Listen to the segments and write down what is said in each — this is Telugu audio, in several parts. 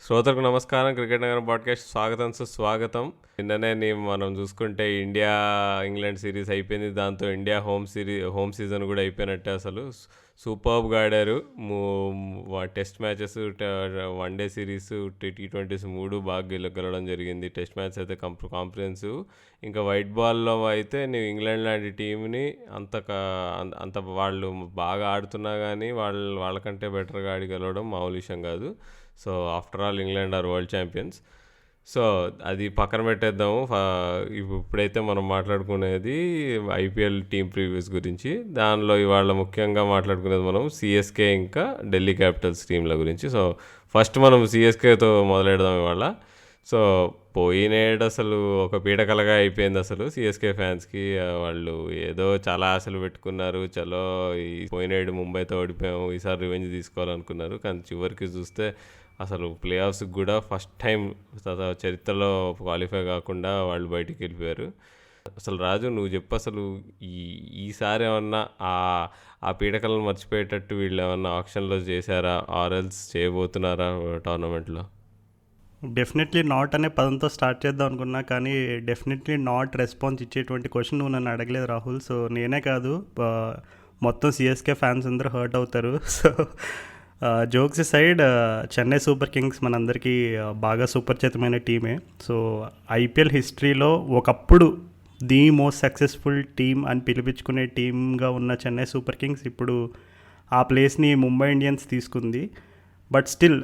శ్రోతలకు నమస్కారం. క్రికెట్ నగరం పాడ్కాస్ట్ స్వాగతం సుస్వాగతం. నిన్ననే మనం చూసుకుంటే ఇండియా ఇంగ్లాండ్ సిరీస్ అయిపోయింది. దాంతో ఇండియా హోమ్ సీజన్ కూడా అయిపోయినట్టే. అసలు సూపర్బ్గా ఆడారు. Test matches, one day series, T20s మూడు బాగా గెలవడం జరిగింది. టెస్ట్ మ్యాచ్ అయితే కాంప్రహెన్సివ్. ఇంకా వైట్ బాల్లో అయితే నువ్వు ఇంగ్లాండ్ లాంటి టీంని అంత వాళ్ళు బాగా ఆడుతున్నా కానీ వాళ్ళకంటే బెటర్గా ఆడి గెలవడం మామూలు విషయం కాదు. So after all England are world champions. So అది పక్కన పెట్టేద్దాము. ఇప్పుడైతే మనం మాట్లాడుకునేది ఐపీఎల్ టీమ్ ప్రివ్యూస్ గురించి. దానిలో ఇవాళ ముఖ్యంగా మాట్లాడుకునేది మనం సిఎస్కే ఇంకా ఢిల్లీ క్యాపిటల్స్ టీంల గురించి. సో ఫస్ట్ మనం సిఎస్కేతో మొదలెడదాం ఇవాళ. సో పోయినేడు అసలు ఒక పీడకలగా అయిపోయింది అసలు సిఎస్కే ఫ్యాన్స్కి. వాళ్ళు ఏదో చాలా ఆశలు పెట్టుకున్నారు. చలో ఈ పోయినేడు ముంబైతో ఓడిపోయాము, ఈసారి రివెంజ్ తీసుకోవాలనుకున్నారు. కానీ చివరికి చూస్తే అసలు ప్లే ఆఫ్స్కి కూడా ఫస్ట్ టైం చరిత్రలో క్వాలిఫై కాకుండా వాళ్ళు బయటికి వెళ్ళిపోయారు. అసలు రాజు, నువ్వు చెప్పు, అసలు ఈసారి ఏమన్నా ఆ పీడకలను మర్చిపోయేటట్టు వీళ్ళు ఏమన్నా ఆప్షన్లో చేశారా, ఆర్ఎల్స్ చేయబోతున్నారా టోర్నమెంట్లో? డెఫినెట్లీ నాట్ అనే పదంతో స్టార్ట్ చేద్దాం అనుకున్నా, కానీ డెఫినెట్లీ నాట్ రెస్పాన్స్ ఇచ్చేటువంటి క్వశ్చన్ నువ్వు నన్ను అడగలేదు రాహుల్. సో నేనే కాదు, మొత్తం సిఎస్కే ఫ్యాన్స్ అందరూ హర్ట్ అవుతారు. So jokes side, Chennai super Kings మనందరికీ బాగా సుపరిచితమైన టీమే. సో ఐపీఎల్ హిస్టరీలో ఒకప్పుడు ది మోస్ట్ సక్సెస్ఫుల్ టీమ్ అని పిలిపించుకునే టీమ్గా ఉన్న చెన్నై సూపర్ కింగ్స్ ఇప్పుడు ఆ ప్లేస్ని ముంబై ఇండియన్స్ తీసుకుంది. But still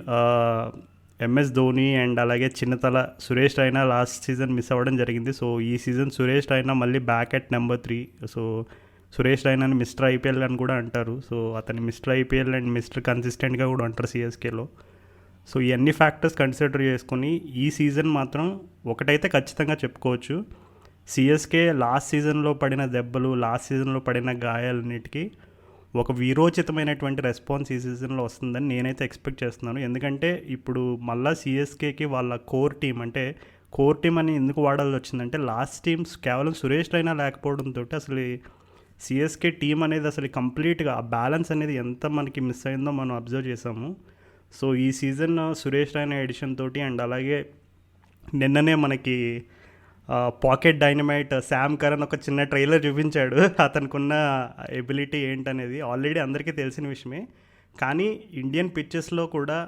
MS Dhoni and అలాగే చిన్నతల Suresh Raina last season miss అవ్వడం జరిగింది. సో ఈ సీజన్ సురేష్ రైనా మళ్ళీ back at number 3. So Suresh రైనాని మిస్టర్ ఐపీఎల్ అని కూడా అంటారు. సో అతని మిస్టర్ ఐపీఎల్ అండ్ మిస్టర్ కన్సిస్టెంట్గా కూడా అంటారు సిఎస్కేలో. సో ఇవన్నీ ఫ్యాక్టర్స్ కన్సిడర్ చేసుకొని ఈ సీజన్ మాత్రం ఒకటైతే ఖచ్చితంగా చెప్పుకోవచ్చు, సిఎస్కే లాస్ట్ సీజన్లో పడిన దెబ్బలు, లాస్ట్ సీజన్లో పడిన గాయాలన్నిటికీ ఒక వీరోచితమైనటువంటి రెస్పాన్స్ ఈ సీజన్లో వస్తుందని నేనైతే ఎక్స్పెక్ట్ చేస్తున్నాను. ఎందుకంటే ఇప్పుడు మళ్ళీ సిఎస్కేకి వాళ్ళ కోర్ టీం అని ఎందుకు వాడాల్సి వచ్చిందంటే, లాస్ట్ టీమ్స్ కేవలం సురేష్ రైనా లేకపోవడంతో అసలు సిఎస్కే టీం అనేది అసలు కంప్లీట్గా ఆ బ్యాలెన్స్ అనేది ఎంత మనకి మిస్ అయిందో మనం అబ్జర్వ్ చేసాము. సో ఈ సీజన్ సురేష్ రైనా ఎడిషన్ తోటి అండ్ అలాగే నిన్ననే మనకి పాకెట్ డైనమైట్ శామ్ కరన్ ఒక చిన్న ట్రైలర్ చూపించాడు. అతనికి ఉన్న ఎబిలిటీ ఏంటనేది ఆల్రెడీ అందరికీ తెలిసిన విషయమే. కానీ ఇండియన్ పిచ్చెస్లో కూడా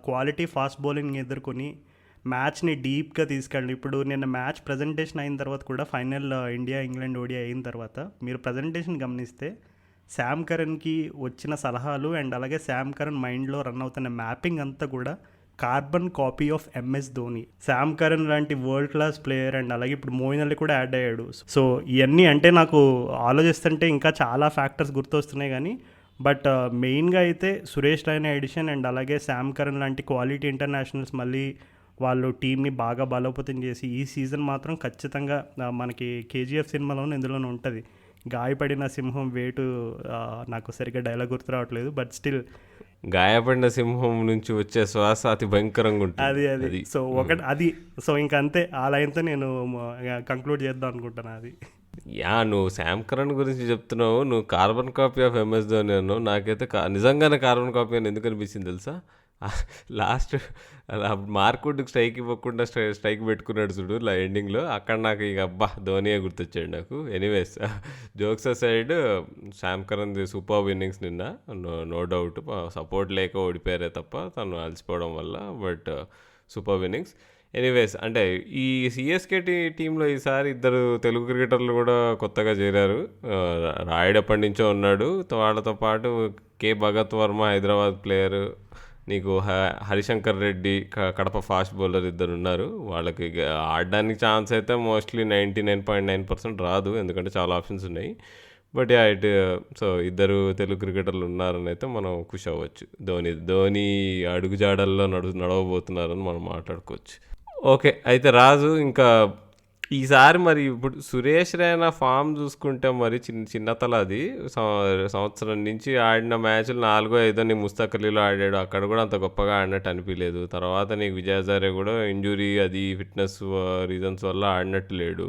క్వాలిటీ ఫాస్ట్ బౌలింగ్ ఎదుర్కొని మ్యాచ్ని డీప్గా తీసుకెళ్ళి, ఇప్పుడు నిన్న మ్యాచ్ ప్రజెంటేషన్ అయిన తర్వాత కూడా ఫైనల్ ఇండియా ఇంగ్లాండ్ ఓడిఐ అయిన తర్వాత మీరు ప్రజెంటేషన్ గమనిస్తే శామ్ కరన్కి వచ్చిన సలహాలు అండ్ అలాగే శామ్ కరన్ మైండ్లో రన్ అవుతున్న మ్యాపింగ్ అంతా కూడా carbon copy of MS Dhoni. Sam Curran లాంటి వరల్డ్ క్లాస్ ప్లేయర్ అండ్ అలాగే ఇప్పుడు మోయిన్ అలీ కూడా యాడ్ అయ్యాడు. సో ఇవన్నీ అంటే నాకు ఆలోచిస్తుంటే ఇంకా చాలా ఫ్యాక్టర్స్ గుర్తొస్తున్నాయి. కానీ బట్ మెయిన్గా అయితే సురేష్ రైనా ఎడిషన్ అండ్ అలాగే శామ్ కరన్ లాంటి క్వాలిటీ ఇంటర్నేషనల్స్ మళ్ళీ వాళ్ళు టీంని బాగా బలోపేతం చేసి ఈ సీజన్ మాత్రం ఖచ్చితంగా మనకి కేజీఎఫ్ సినిమాలోనే ఇందులోనే ఉంటుంది, గాయపడిన సింహం వేటు, నాకు సరిగ్గా డైలాగ్ గుర్తు రావట్లేదు, బట్ స్టిల్ గాయపడిన సింహం నుంచి వచ్చే శ్వాస అతి భయంకరంగా ఉంటుంది. అది సో ఒకటి అది. సో ఇంకంతే, ఆ లైన్తో నేను కంక్లూడ్ చేద్దాం అనుకుంటున్నా. అది నువ్వు శామ్ కరణ్ గురించి చెప్తున్నావు, నువ్వు carbon copy of MS Dhoni అన్నావు. నాకైతే నిజంగానే కార్బన్ కాపీ అని ఎందుకు అనిపించింది తెలుసా? లాస్ట్ మార్కుడ్కి స్ట్రైక్ ఇవ్వకుండా స్ట్రైక్ పెట్టుకున్నాడు చూడు ఎండింగ్లో, అక్కడ నాకు ఇక ధోనియే గుర్తొచ్చాడు నాకు. Anyways, jokes side, Sam Curran super innings నిన్న, నో డౌట్. సపోర్ట్ లేక ఓడిపోయారే తప్ప తను అలసిపోవడం వల్ల, బట్ సూపర్ ఇన్నింగ్స్. ఎనీవేస్, అంటే ఈ సిఎస్కే టీంలో ఈసారి ఇద్దరు తెలుగు క్రికెటర్లు కూడా కొత్తగా చేరారు. రాయుడు ఎప్పటి నుంచో ఉన్నాడు, వాళ్ళతో పాటు కే భగత్ వర్మ హైదరాబాద్ ప్లేయరు, నీకు హరిశంకర్ రెడ్డి కడప ఫాస్ట్ బౌలర్ ఇద్దరు ఉన్నారు. వాళ్ళకి ఆడడానికి ఛాన్స్ అయితే మోస్ట్లీ 99.9% రాదు, ఎందుకంటే చాలా ఆప్షన్స్ ఉన్నాయి. బట్ సో ఇద్దరు తెలుగు క్రికెటర్లు ఉన్నారని అయితే మనం ఖుషి అవ్వచ్చు. ధోని అడుగుజాడల్లో నడవబోతున్నారని మనం మాట్లాడుకోవచ్చు. ఓకే, అయితే రాజు, ఇంకా ఈసారి మరి ఇప్పుడు సురేష్ రైనా ఫామ్ చూసుకుంటే మరి చిన్నతల అది సంవత్సరం నుంచి ఆడిన మ్యాచ్లు 4-5 నీకు ముస్తక్ అలీలో ఆడాడు, అక్కడ కూడా అంత గొప్పగా ఆడినట్టు అనిపించలేదు. తర్వాత నీకు విజయ్ హజారే కూడా ఇంజురీ అది ఫిట్నెస్ రీజన్స్ వల్ల ఆడినట్టు లేడు.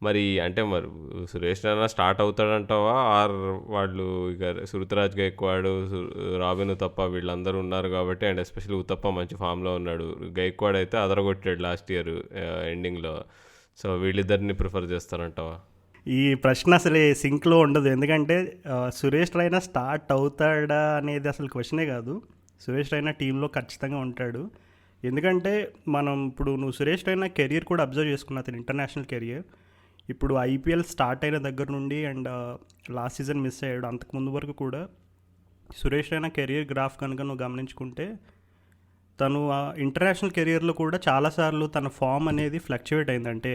మరి అంటే మరి సురేష్ రైనా స్టార్ట్ అవుతాడంటావా? ఆర్ వాళ్ళు ఇక ఋతురాజ్ గైక్వాడ్, రాబిన్ ఉతప్ప వీళ్ళందరూ ఉన్నారు కాబట్టి, అండ్ ఎస్పెషల్లీ ఉతప్ప మంచి ఫామ్లో ఉన్నాడు. గైక్వాడ్ అయితే అదరగొట్టాడు లాస్ట్ ఇయర్ ఎండింగ్లో. సో వీళ్ళిద్దరిని ప్రిఫర్ చేస్తారంటావా? ఈ ప్రశ్న అసలు సింక్లో ఉండదు. ఎందుకంటే సురేష్ రైనా స్టార్ట్ అవుతాడా అనేది అసలు క్వశ్చనే కాదు. సురేష్ రైనా టీంలో ఖచ్చితంగా ఉంటాడు. ఎందుకంటే మనం ఇప్పుడు నువ్వు సురేష్ రైనా కెరియర్ కూడా అబ్జర్వ్ చేసుకున్నా, అతను ఇంటర్నేషనల్ కెరియర్. ఇప్పుడు ఐపీఎల్ స్టార్ట్ అయిన దగ్గర నుండి అండ్ లాస్ట్ సీజన్ మిస్ అయ్యాడు. అంతకుముందు వరకు కూడా సురేష్ రైనా కెరియర్ గ్రాఫ్ కనుక నువ్వు గమనించుకుంటే తను ఇంటర్నేషనల్ కెరియర్లో కూడా చాలాసార్లు తన ఫామ్ అనేది ఫ్లక్చువేట్ అయింది. అంటే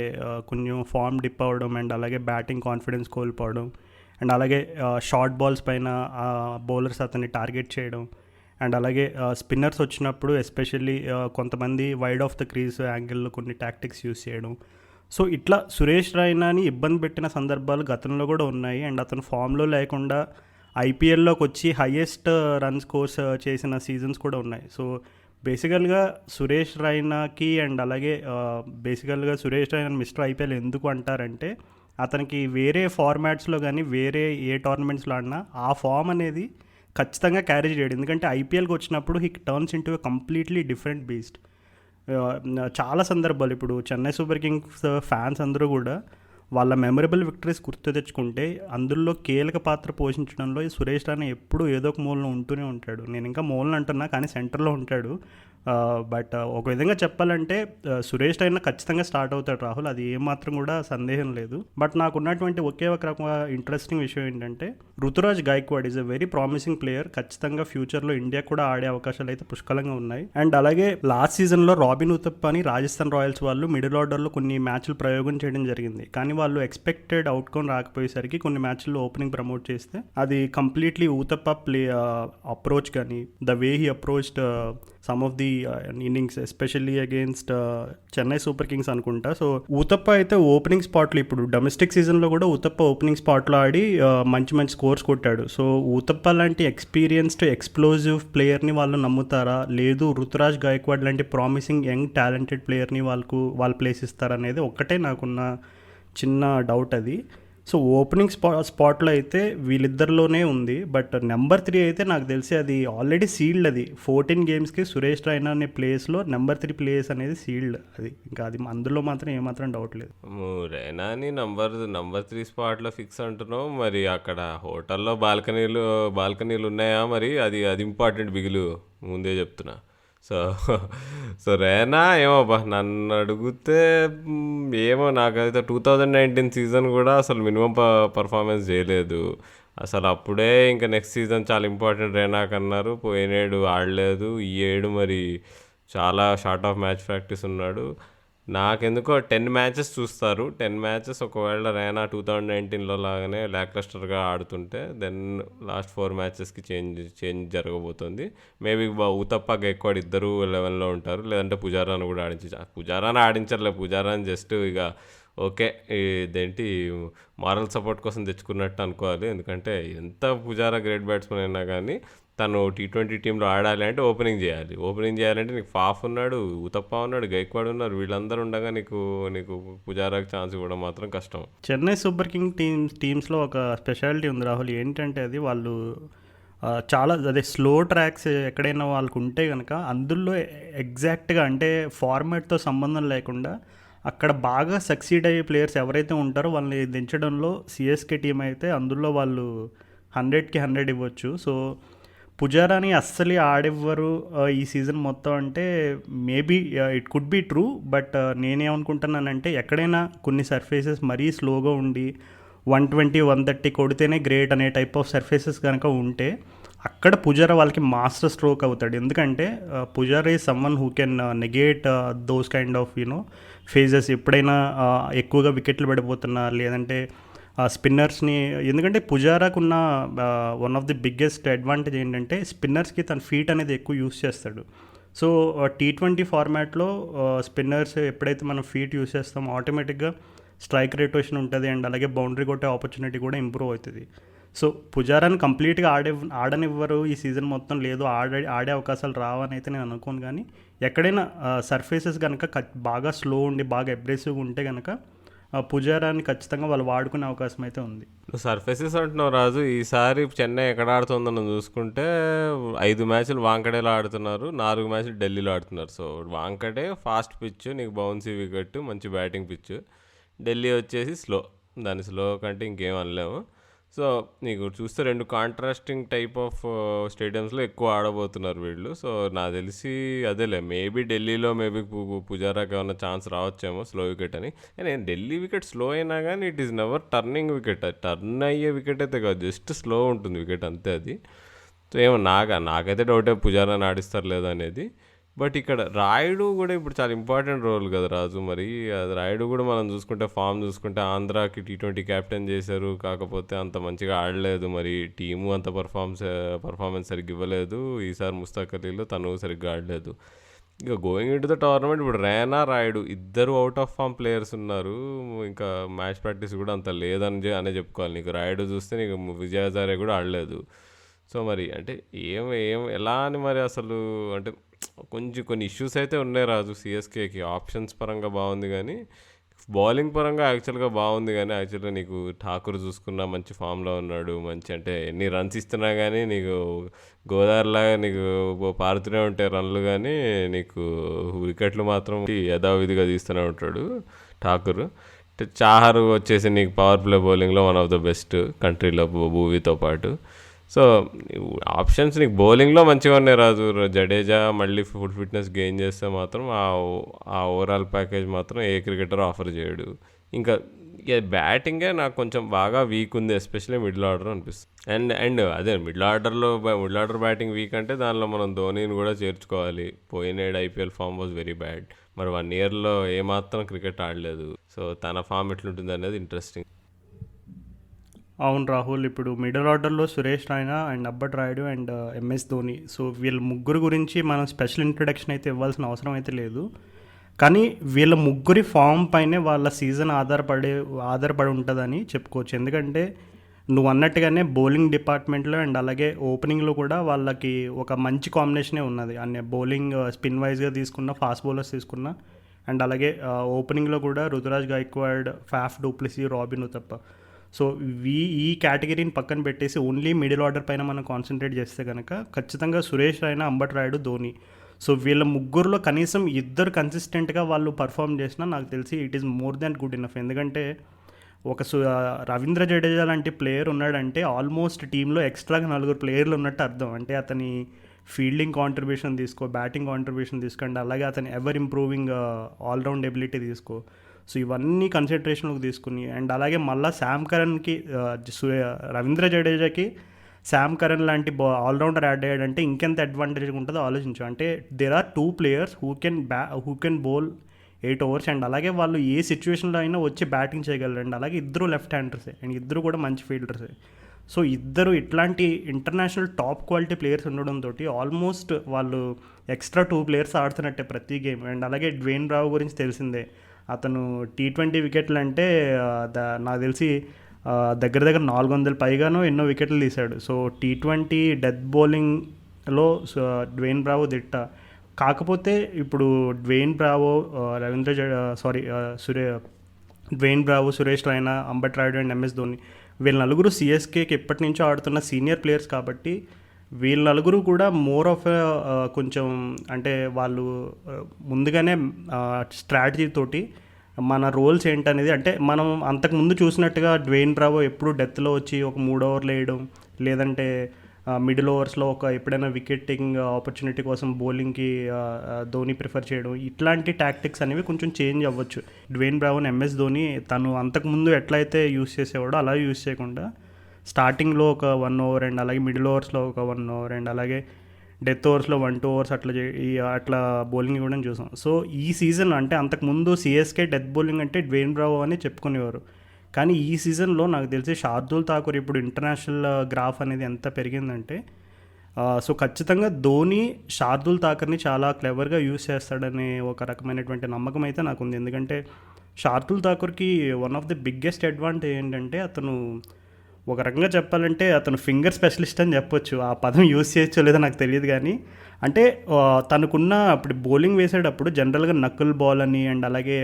కొంచెం ఫామ్ డిప్ అవ్వడం అండ్ అలాగే బ్యాటింగ్ కాన్ఫిడెన్స్ కోల్పోవడం అండ్ అలాగే షార్ట్ బాల్స్ పైన బౌలర్స్ అతన్ని టార్గెట్ చేయడం అండ్ అలాగే స్పిన్నర్స్ వచ్చినప్పుడు ఎస్పెషల్లీ కొంతమంది వైడ్ ఆఫ్ ద క్రీజ్ యాంగిల్లో కొన్ని టాక్టిక్స్ యూస్ చేయడం. సో ఇట్లా సురేష్ రైనాని ఇబ్బంది పెట్టిన సందర్భాలు గతంలో కూడా ఉన్నాయి. అండ్ అతను ఫామ్లో లేకుండా ఐపీఎల్లోకి వచ్చి హయ్యెస్ట్ రన్ స్కోర్స్ చేసిన సీజన్స్ కూడా ఉన్నాయి. సో బేసికల్గా సురేష్ రైనాకి అండ్ అలాగే బేసికల్గా సురేష్ రైనా మిస్టర్ ఐపీఎల్ ఎందుకు అంటారంటే అతనికి వేరే ఫార్మాట్స్లో కానీ వేరే ఏ టోర్నమెంట్స్లో ఆడినా ఆ ఫామ్ అనేది ఖచ్చితంగా క్యారీ చేయడు. ఎందుకంటే ఐపీఎల్కి వచ్చినప్పుడు he turns into completely different beast. చాలా సందర్భాలు ఇప్పుడు చెన్నై సూపర్ కింగ్స్ ఫ్యాన్స్ అందరూ కూడా వాళ్ళ మెమరబుల్ విక్టరీస్ గుర్తు తెచ్చుకుంటే అందులో కీలక పాత్ర పోషించడంలో ఈ సురేష్ రైనా ఎప్పుడూ ఏదో ఒక మూలన ఉంటూనే ఉంటాడు. నేను ఇంకా మూలన అంటున్నా కానీ సెంటర్లో ఉంటాడు. బట్ ఒక విధంగా చెప్పాలంటే సురేష్ రైనా ఖచ్చితంగా స్టార్ట్ అవుతాడు రాహుల్, అది ఏమాత్రం కూడా సందేహం లేదు. బట్ నాకు ఉన్నటువంటి ఒకే ఒక రకంగా ఇంట్రెస్టింగ్ విషయం ఏంటంటే Ruturaj Gaikwad is a very promising player. ఖచ్చితంగా ఫ్యూచర్లో ఇండియా కూడా ఆడే అవకాశాలు అయితే పుష్కలంగా ఉన్నాయి. అండ్ అలాగే లాస్ట్ సీజన్లో రాబిన్ ఉతప్ప అని రాజస్థాన్ రాయల్స్ వాళ్ళు మిడిల్ ఆర్డర్లో కొన్ని మ్యాచ్లు ప్రయోగం చేయడం జరిగింది. కానీ వాళ్ళు ఎక్స్పెక్టెడ్ అవుట్కమ్ రాకపోయేసరికి కొన్ని మ్యాచ్ల్లో ఓపెనింగ్ ప్రమోట్ చేస్తే అది కంప్లీట్లీ ఉతప్ప అప్రోచ్ కానీ the way he approached some of the innings especially against Chennai super Kings అనుకుంటా. సో ఉతప్ప అయితే ఓపెనింగ్ స్పాట్లో ఇప్పుడు డొమెస్టిక్ సీజన్లో కూడా ఉతప్ప ఓపెనింగ్ స్పాట్లో ఆడి మంచి మంచి స్కోర్స్ కొట్టాడు. సో ఉతప్ప లాంటి ఎక్స్పీరియన్స్డ్ ఎక్స్ప్లోజివ్ ప్లేయర్ని వాళ్ళు నమ్ముతారా, లేదు ఋతురాజ్ గైక్వాడ్ లాంటి ప్రామిసింగ్ యంగ్ టాలెంటెడ్ ప్లేయర్ని వాళ్ళు ప్లేస్ ఇస్తారా అనేది ఒక్కటే నాకున్న చిన్న డౌట్ అది. సో ఓపెనింగ్ స్పాట్లో అయితే వీళ్ళిద్దరిలోనే ఉంది. బట్ నెంబర్ 3 అయితే నాకు తెలిసి అది ఆల్రెడీ సీల్డ్. అది 14 గేమ్స్కి సురేష్ రైనా అనే ప్లేస్లో నెంబర్ 3 ప్లేస్ అనేది సీల్డ్. అది ఇంకా అది అందులో మాత్రం ఏమాత్రం డౌట్ లేదు. రైనాని నంబర్ 3 స్పాట్లో ఫిక్స్ అంటున్నావు, మరి అక్కడ హోటల్లో బాల్కనీలు ఉన్నాయా? మరి అది ఇంపార్టెంట్ బిగులు ముందే చెప్తున్నా. సో రైనా ఏమోబ్బా నన్ను అడిగితే ఏమో నాకైతే 2019 సీజన్ కూడా అసలు మినిమం పర్ఫార్మెన్స్ చేయలేదు అసలు. అప్పుడే ఇంకా నెక్స్ట్ సీజన్ చాలా ఇంపార్టెంట్ రైనాకి అన్నారు, పోయినేడు ఆడలేదు. ఈ ఏడు మరి చాలా షార్ట్ ఆఫ్ మ్యాచ్ ప్రాక్టీస్ ఉన్నాడు. నాకెందుకో 10 మ్యాచెస్ చూస్తారు. 10 మ్యాచెస్ ఒకవేళ రైనా 2019లో లాగానే ల్యాక్లస్టర్గా ఆడుతుంటే దెన్ లాస్ట్ 4 మ్యాచెస్కి చేంజ్ జరగబోతుంది. మేబీ ఉతప్ప గైక్వాడ్ ఇద్దరు 11లో ఉంటారు, లేదంటే పుజారాను కూడా పుజారాని ఆడించర్లే. పుజారాని జస్ట్ ఇక ఓకే ఇదేంటి మారల్ సపోర్ట్ కోసం తెచ్చుకున్నట్టు అనుకోవాలి. ఎందుకంటే ఎంత పుజారా గ్రేట్ బ్యాట్స్మెన్ అయినా కానీ తను T20 టీంలో ఆడాలి అంటే ఓపెనింగ్ చేయాలంటే నీకు ఫాఫ్ ఉన్నాడు, ఉతప్ప ఉన్నాడు, గైక్వాడ్ ఉన్నారు. వీళ్ళందరూ ఉండగా నీకు పుజారాకి ఛాన్స్ ఇవ్వడం మాత్రం కష్టం. చెన్నై సూపర్ కింగ్ టీమ్స్లో ఒక స్పెషాలిటీ ఉంది రాహుల్. ఏంటంటే అది వాళ్ళు చాలా అదే స్లో ట్రాక్స్ ఎక్కడైనా వాళ్ళకు ఉంటే కనుక అందులో ఎగ్జాక్ట్గా అంటే ఫార్మాట్తో సంబంధం లేకుండా అక్కడ బాగా సక్సీడ్ అయ్యే ప్లేయర్స్ ఎవరైతే ఉంటారో వాళ్ళని దించడంలో సిఎస్కే టీం అయితే అందులో వాళ్ళు 100కి 100 ఇవ్వచ్చు. సో పుజారాని అస్సలు ఆడివ్వరు ఈ సీజన్ మొత్తం అంటే maybe it could be true. But నేనేమనుకుంటున్నానంటే ఎక్కడైనా కొన్ని సర్ఫేసెస్ మరీ స్లోగా ఉండి 120, 130 కొడితేనే గ్రేట్ అనే టైప్ ఆఫ్ సర్ఫేసెస్ కనుక ఉంటే అక్కడ పుజారా వాళ్ళకి మాస్టర్ స్ట్రోక్ అవుతాడు. ఎందుకంటే Pujara is someone who can negate those kind of phases. ఎప్పుడైనా ఎక్కువగా వికెట్లు పడిపోతున్నా లేదంటే స్పిన్నర్స్ని, ఎందుకంటే పుజారాకున్న one of the biggest advantage ఏంటంటే స్పిన్నర్స్కి తన ఫీట్ అనేది ఎక్కువ యూస్ చేస్తాడు. సో T20 ఫార్మాట్లో స్పిన్నర్స్ ఎప్పుడైతే మనం ఫీట్ యూస్ చేస్తామో ఆటోమేటిక్గా స్ట్రైక్ రేటేషన్ ఉంటుంది అండ్ అలాగే బౌండరీ కొట్టే ఆపర్చునిటీ కూడా ఇంప్రూవ్ అవుతుంది. సో పుజారాని కంప్లీట్గా ఆడనివ్వరు ఈ సీజన్ మొత్తం, లేదు ఆడే అవకాశాలు రావని అయితే నేను అనుకోను. కానీ ఎక్కడైనా సర్ఫేసెస్ కనుక బాగా స్లో ఉండి బాగా అగ్రెసివ్గా ఉంటే కనుక పుజారాని ఖచ్చితంగా వాళ్ళు వాడుకునే అవకాశం అయితే ఉంది. నువ్వు సర్ఫేసెస్ అంటున్నావు రాజు. ఈసారి చెన్నై ఎక్కడ ఆడుతుందని చూసుకుంటే 5 మ్యాచ్లు వాంకడేలో ఆడుతున్నారు, 4 మ్యాచ్లు ఢిల్లీలో ఆడుతున్నారు. సో వాంకడే ఫాస్ట్ పిచ్, నీకు బౌన్సీ వికెట్, మంచి బ్యాటింగ్ పిచ్. ఢిల్లీ వచ్చేసి స్లో, దాని స్లో కంటే ఇంకేం అనలేము. సో నీకు చూస్తే 2 కాంట్రాస్టింగ్ టైప్ ఆఫ్ స్టేడియంస్లో ఎక్కువ ఆడబోతున్నారు వీళ్ళు. సో నాకు తెలిసి అదేలే, మేబీ ఢిల్లీలో మేబీ పుజారాకి ఏమైనా ఛాన్స్ రావచ్చేమో స్లో వికెట్ అని. కానీ ఢిల్లీ వికెట్ స్లో అయినా కానీ it is never turning wicket. Turn అయ్యే వికెట్ అయితే కాదు, జస్ట్ స్లో ఉంటుంది వికెట్ అంతే అది. సో ఏమో నాకైతే డౌటే పుజారాని ఆడిస్తారు లేదా అనేది. బట్ ఇక్కడ రాయుడు కూడా ఇప్పుడు చాలా ఇంపార్టెంట్ రోల్ కదా రాజు. మరి అది రాయుడు కూడా మనం చూసుకుంటే ఫామ్ చూసుకుంటే ఆంధ్రాకి T20 క్యాప్టెన్ చేశారు, కాకపోతే అంత మంచిగా ఆడలేదు. మరి టీము అంత పర్ఫార్మెన్స్ సరిగ్గా ఇవ్వలేదు. ఈసారి ముస్తాక్ అలీలో తను సరిగ్గా ఆడలేదు. ఇక going in to the tournament ఇప్పుడు రైనా, రాయుడు ఇద్దరు అవుట్ ఆఫ్ ఫామ్ ప్లేయర్స్ ఉన్నారు. ఇంకా మ్యాచ్ ప్రాక్టీస్ కూడా అంత లేదని అనే చెప్పుకోవాలి. నీకు రాయుడు చూస్తే నీకు విజయ్ హజారే కూడా ఆడలేదు. సో మరి అంటే ఎలా అని మరి అసలు అంటే కొన్ని ఇష్యూస్ అయితే ఉన్నాయి రాజు. సిఎస్కేకి ఆప్షన్స్ పరంగా బాగుంది కానీ బౌలింగ్ పరంగా యాక్చువల్గా బాగుంది. కానీ యాక్చువల్గా నీకు ఠాకూర్ చూసుకున్నా మంచి ఫామ్లో ఉన్నాడు. మంచి అంటే ఎన్ని రన్స్ ఇస్తున్నా కానీ నీకు గోదావరిలాగా నీకు పారుతూనే ఉంటాయి రన్లు, కానీ నీకు వికెట్లు మాత్రం యథావిధిగా తీస్తూనే ఉంటాడు ఠాకూర్. చాహర్ వచ్చేసి నీకు పవర్ ప్లే బౌలింగ్లో వన్ ఆఫ్ ద బెస్ట్ కంట్రీలో భూవీతో పాటు. సో ఆప్షన్స్ నీకు బౌలింగ్లో మంచిగా ఉన్నాయి రాజు. జడేజా మళ్ళీ ఫుల్ ఫిట్నెస్ గెయిన్ చేస్తే మాత్రం ఆ ఓవరాల్ ప్యాకేజ్ మాత్రం ఏ క్రికెటర్ ఆఫర్ చేయడు. ఇంకా బ్యాటింగే నాకు కొంచెం బాగా వీక్ ఉంది, ఎస్పెషల్లీ మిడిల్ ఆర్డర్ అనిపిస్తుంది. అండ్ అదే మిడిల్ ఆర్డర్ బ్యాటింగ్ వీక్ అంటే దానిలో మనం ధోనీని కూడా చేర్చుకోవాలి. పోయినేడు IPL form was very bad. మరి 1 ఇయర్లో ఏమాత్రం క్రికెట్ ఆడలేదు. సో తన ఫామ్ ఎట్లుంటుంది అనేది ఇంట్రెస్టింగ్. అవును రాహుల్, ఇప్పుడు మిడిల్ ఆర్డర్లో Suresh Raina and Ambati Rayudu and MS Dhoni. So వీళ్ళ ముగ్గురు గురించి మనం స్పెషల్ ఇంట్రొడక్షన్ అయితే ఇవ్వాల్సిన అవసరం అయితే లేదు. కానీ వీళ్ళ ముగ్గురి ఫామ్ పైనే వాళ్ళ సీజన్ ఆధారపడి ఉంటుందని చెప్పుకోవచ్చు. ఎందుకంటే నువ్వు అన్నట్టుగానే బౌలింగ్ డిపార్ట్మెంట్లో అండ్ అలాగే ఓపెనింగ్లో కూడా వాళ్ళకి ఒక మంచి కాంబినేషనే ఉన్నది. అనే బౌలింగ్ స్పిన్ వైజ్గా తీసుకున్న, ఫాస్ట్ బౌలర్స్ తీసుకున్న, అండ్ అలాగే ఓపెనింగ్లో కూడా Ruturaj Gaikwad, Faf du Plessis, Robin Uthappa. So ఈ కేటగిరీని పక్కన పెట్టేసి ఓన్లీ మిడిల్ ఆర్డర్ పైన మనం కాన్సన్ట్రేట్ చేస్తే కనుక ఖచ్చితంగా సురేష్ రైనా, అంబట్ రాయుడు, ధోని. సో వీళ్ళ ముగ్గురులో కనీసం ఇద్దరు కన్సిస్టెంట్గా వాళ్ళు పర్ఫామ్ చేసినా నాకు తెలిసి it is more than good enough. ఎందుకంటే ఒక రవీంద్ర జడేజా లాంటి ప్లేయర్ ఉన్నాడంటే ఆల్మోస్ట్ టీంలో ఎక్స్ట్రాగా 4 ప్లేయర్లు ఉన్నట్టు అర్థం. అంటే అతని ఫీల్డింగ్ కాంట్రిబ్యూషన్ తీసుకో, బ్యాటింగ్ కాంట్రిబ్యూషన్ తీసుకోండి, అలాగే అతని ఎవర్ ఇంప్రూవింగ్ ఆల్రౌండ్ ఎబిలిటీ తీసుకో. సో ఇవన్నీ కన్సిడరేషన్లోకి తీసుకుని అండ్ అలాగే మళ్ళీ శామ్ కరన్కి రవీంద్ర జడేజాకి శామ్ కరన్ లాంటి ఆల్రౌండర్ యాడ్ అయ్యాడంటే ఇంకెంత అడ్వాంటేజ్ ఉంటుందో ఆలోచించు. అంటే there are 2 players who can bowl 8 overs and అలాగే వాళ్ళు ఏ సిచ్యువేషన్లో అయినా వచ్చి బ్యాటింగ్ చేయగలరండి. అలాగే ఇద్దరు లెఫ్ట్ హ్యాండర్సే అండ్ ఇద్దరు కూడా మంచి ఫీల్డర్సే. సో ఇద్దరు ఇట్లాంటి ఇంటర్నేషనల్ టాప్ క్వాలిటీ ప్లేయర్స్ ఉండడంతో ఆల్మోస్ట్ వాళ్ళు ఎక్స్ట్రా 2 ప్లేయర్స్ ఆడుతున్నట్టే ప్రతి గేమ్. అండ్ అలాగే డ్వేన్ బ్రావో గురించి తెలిసిందే, అతను T20 వికెట్లు అంటే నాకు తెలిసి దగ్గర 400 పైగానో ఎన్నో వికెట్లు తీశాడు. సో T20 డెత్ బౌలింగ్లో డ్వేన్ బ్రావో దిట్ట. కాకపోతే ఇప్పుడు Dwayne Bravo, Dwayne Bravo, Suresh Raina, Ambati Rayudu and MS Dhoni వీళ్ళ నలుగురు సిఎస్కేకి ఎప్పటి నుంచో ఆడుతున్న సీనియర్ ప్లేయర్స్ కాబట్టి వీళ్ళ నలుగురు కూడా మోర్ ఆఫ్ కొంచెం అంటే వాళ్ళు ముందుగానే స్ట్రాటజీ తోటి మన రోల్స్ ఏంటనేది, అంటే మనం అంతకుముందు చూసినట్టుగా డ్వేన్ బ్రావో ఎప్పుడు డెత్లో వచ్చి ఒక 3 ఓవర్లు వేయడం, లేదంటే మిడిల్ ఓవర్స్లో ఎప్పుడైనా వికెటింగ్ ఆపర్చునిటీ కోసం బౌలింగ్కి ధోని ప్రిఫర్ చేయడం, ఇట్లాంటి టాక్టిక్స్ అనేవి కొంచెం చేంజ్ అవ్వచ్చు. డ్వేన్ బ్రావోని ఎంఎస్ ధోని తను అంతకుముందు ఎట్లయితే యూస్ చేసేవాడో అలా యూస్ చేయకుండా స్టార్టింగ్లో ఒక 1 over అండ్ అలాగే మిడిల్ ఓవర్స్లో ఒక 1 over అండ్ అలాగే డెత్ ఓవర్స్లో 1-2 overs అట్లా బౌలింగ్ ఇవ్వడం చూసాం. సో ఈ సీజన్ అంటే అంతకుముందు సిఎస్కే డెత్ బౌలింగ్ అంటే డ్వేన్ బ్రావో అని చెప్పుకునేవారు. కానీ ఈ సీజన్లో నాకు తెలిసి శార్దూల్ ఠాకూర్ ఇప్పుడు ఇంటర్నేషనల్ గ్రాఫ్ అనేది ఎంత పెరిగిందంటే సో ఖచ్చితంగా ధోని శార్దూల్ ఠాకూర్ని చాలా క్లెవర్గా యూస్ చేస్తాడనే ఒక రకమైనటువంటి నమ్మకం అయితే నాకుంది. ఎందుకంటే శార్దూల్ ఠాకూర్కి one of the biggest advantage ఏంటంటే అతను ఒక రకంగా చెప్పాలంటే అతను ఫింగర్ స్పెషలిస్ట్ అని చెప్పొచ్చు. ఆ పదం యూజ్ చేయొచ్చో లేదో నాకు తెలియదు కానీ, అంటే తనకున్న ఇప్పుడు బౌలింగ్ వేసేటప్పుడు జనరల్గా నక్కుల్ బాల్ అని అండ్ అలాగే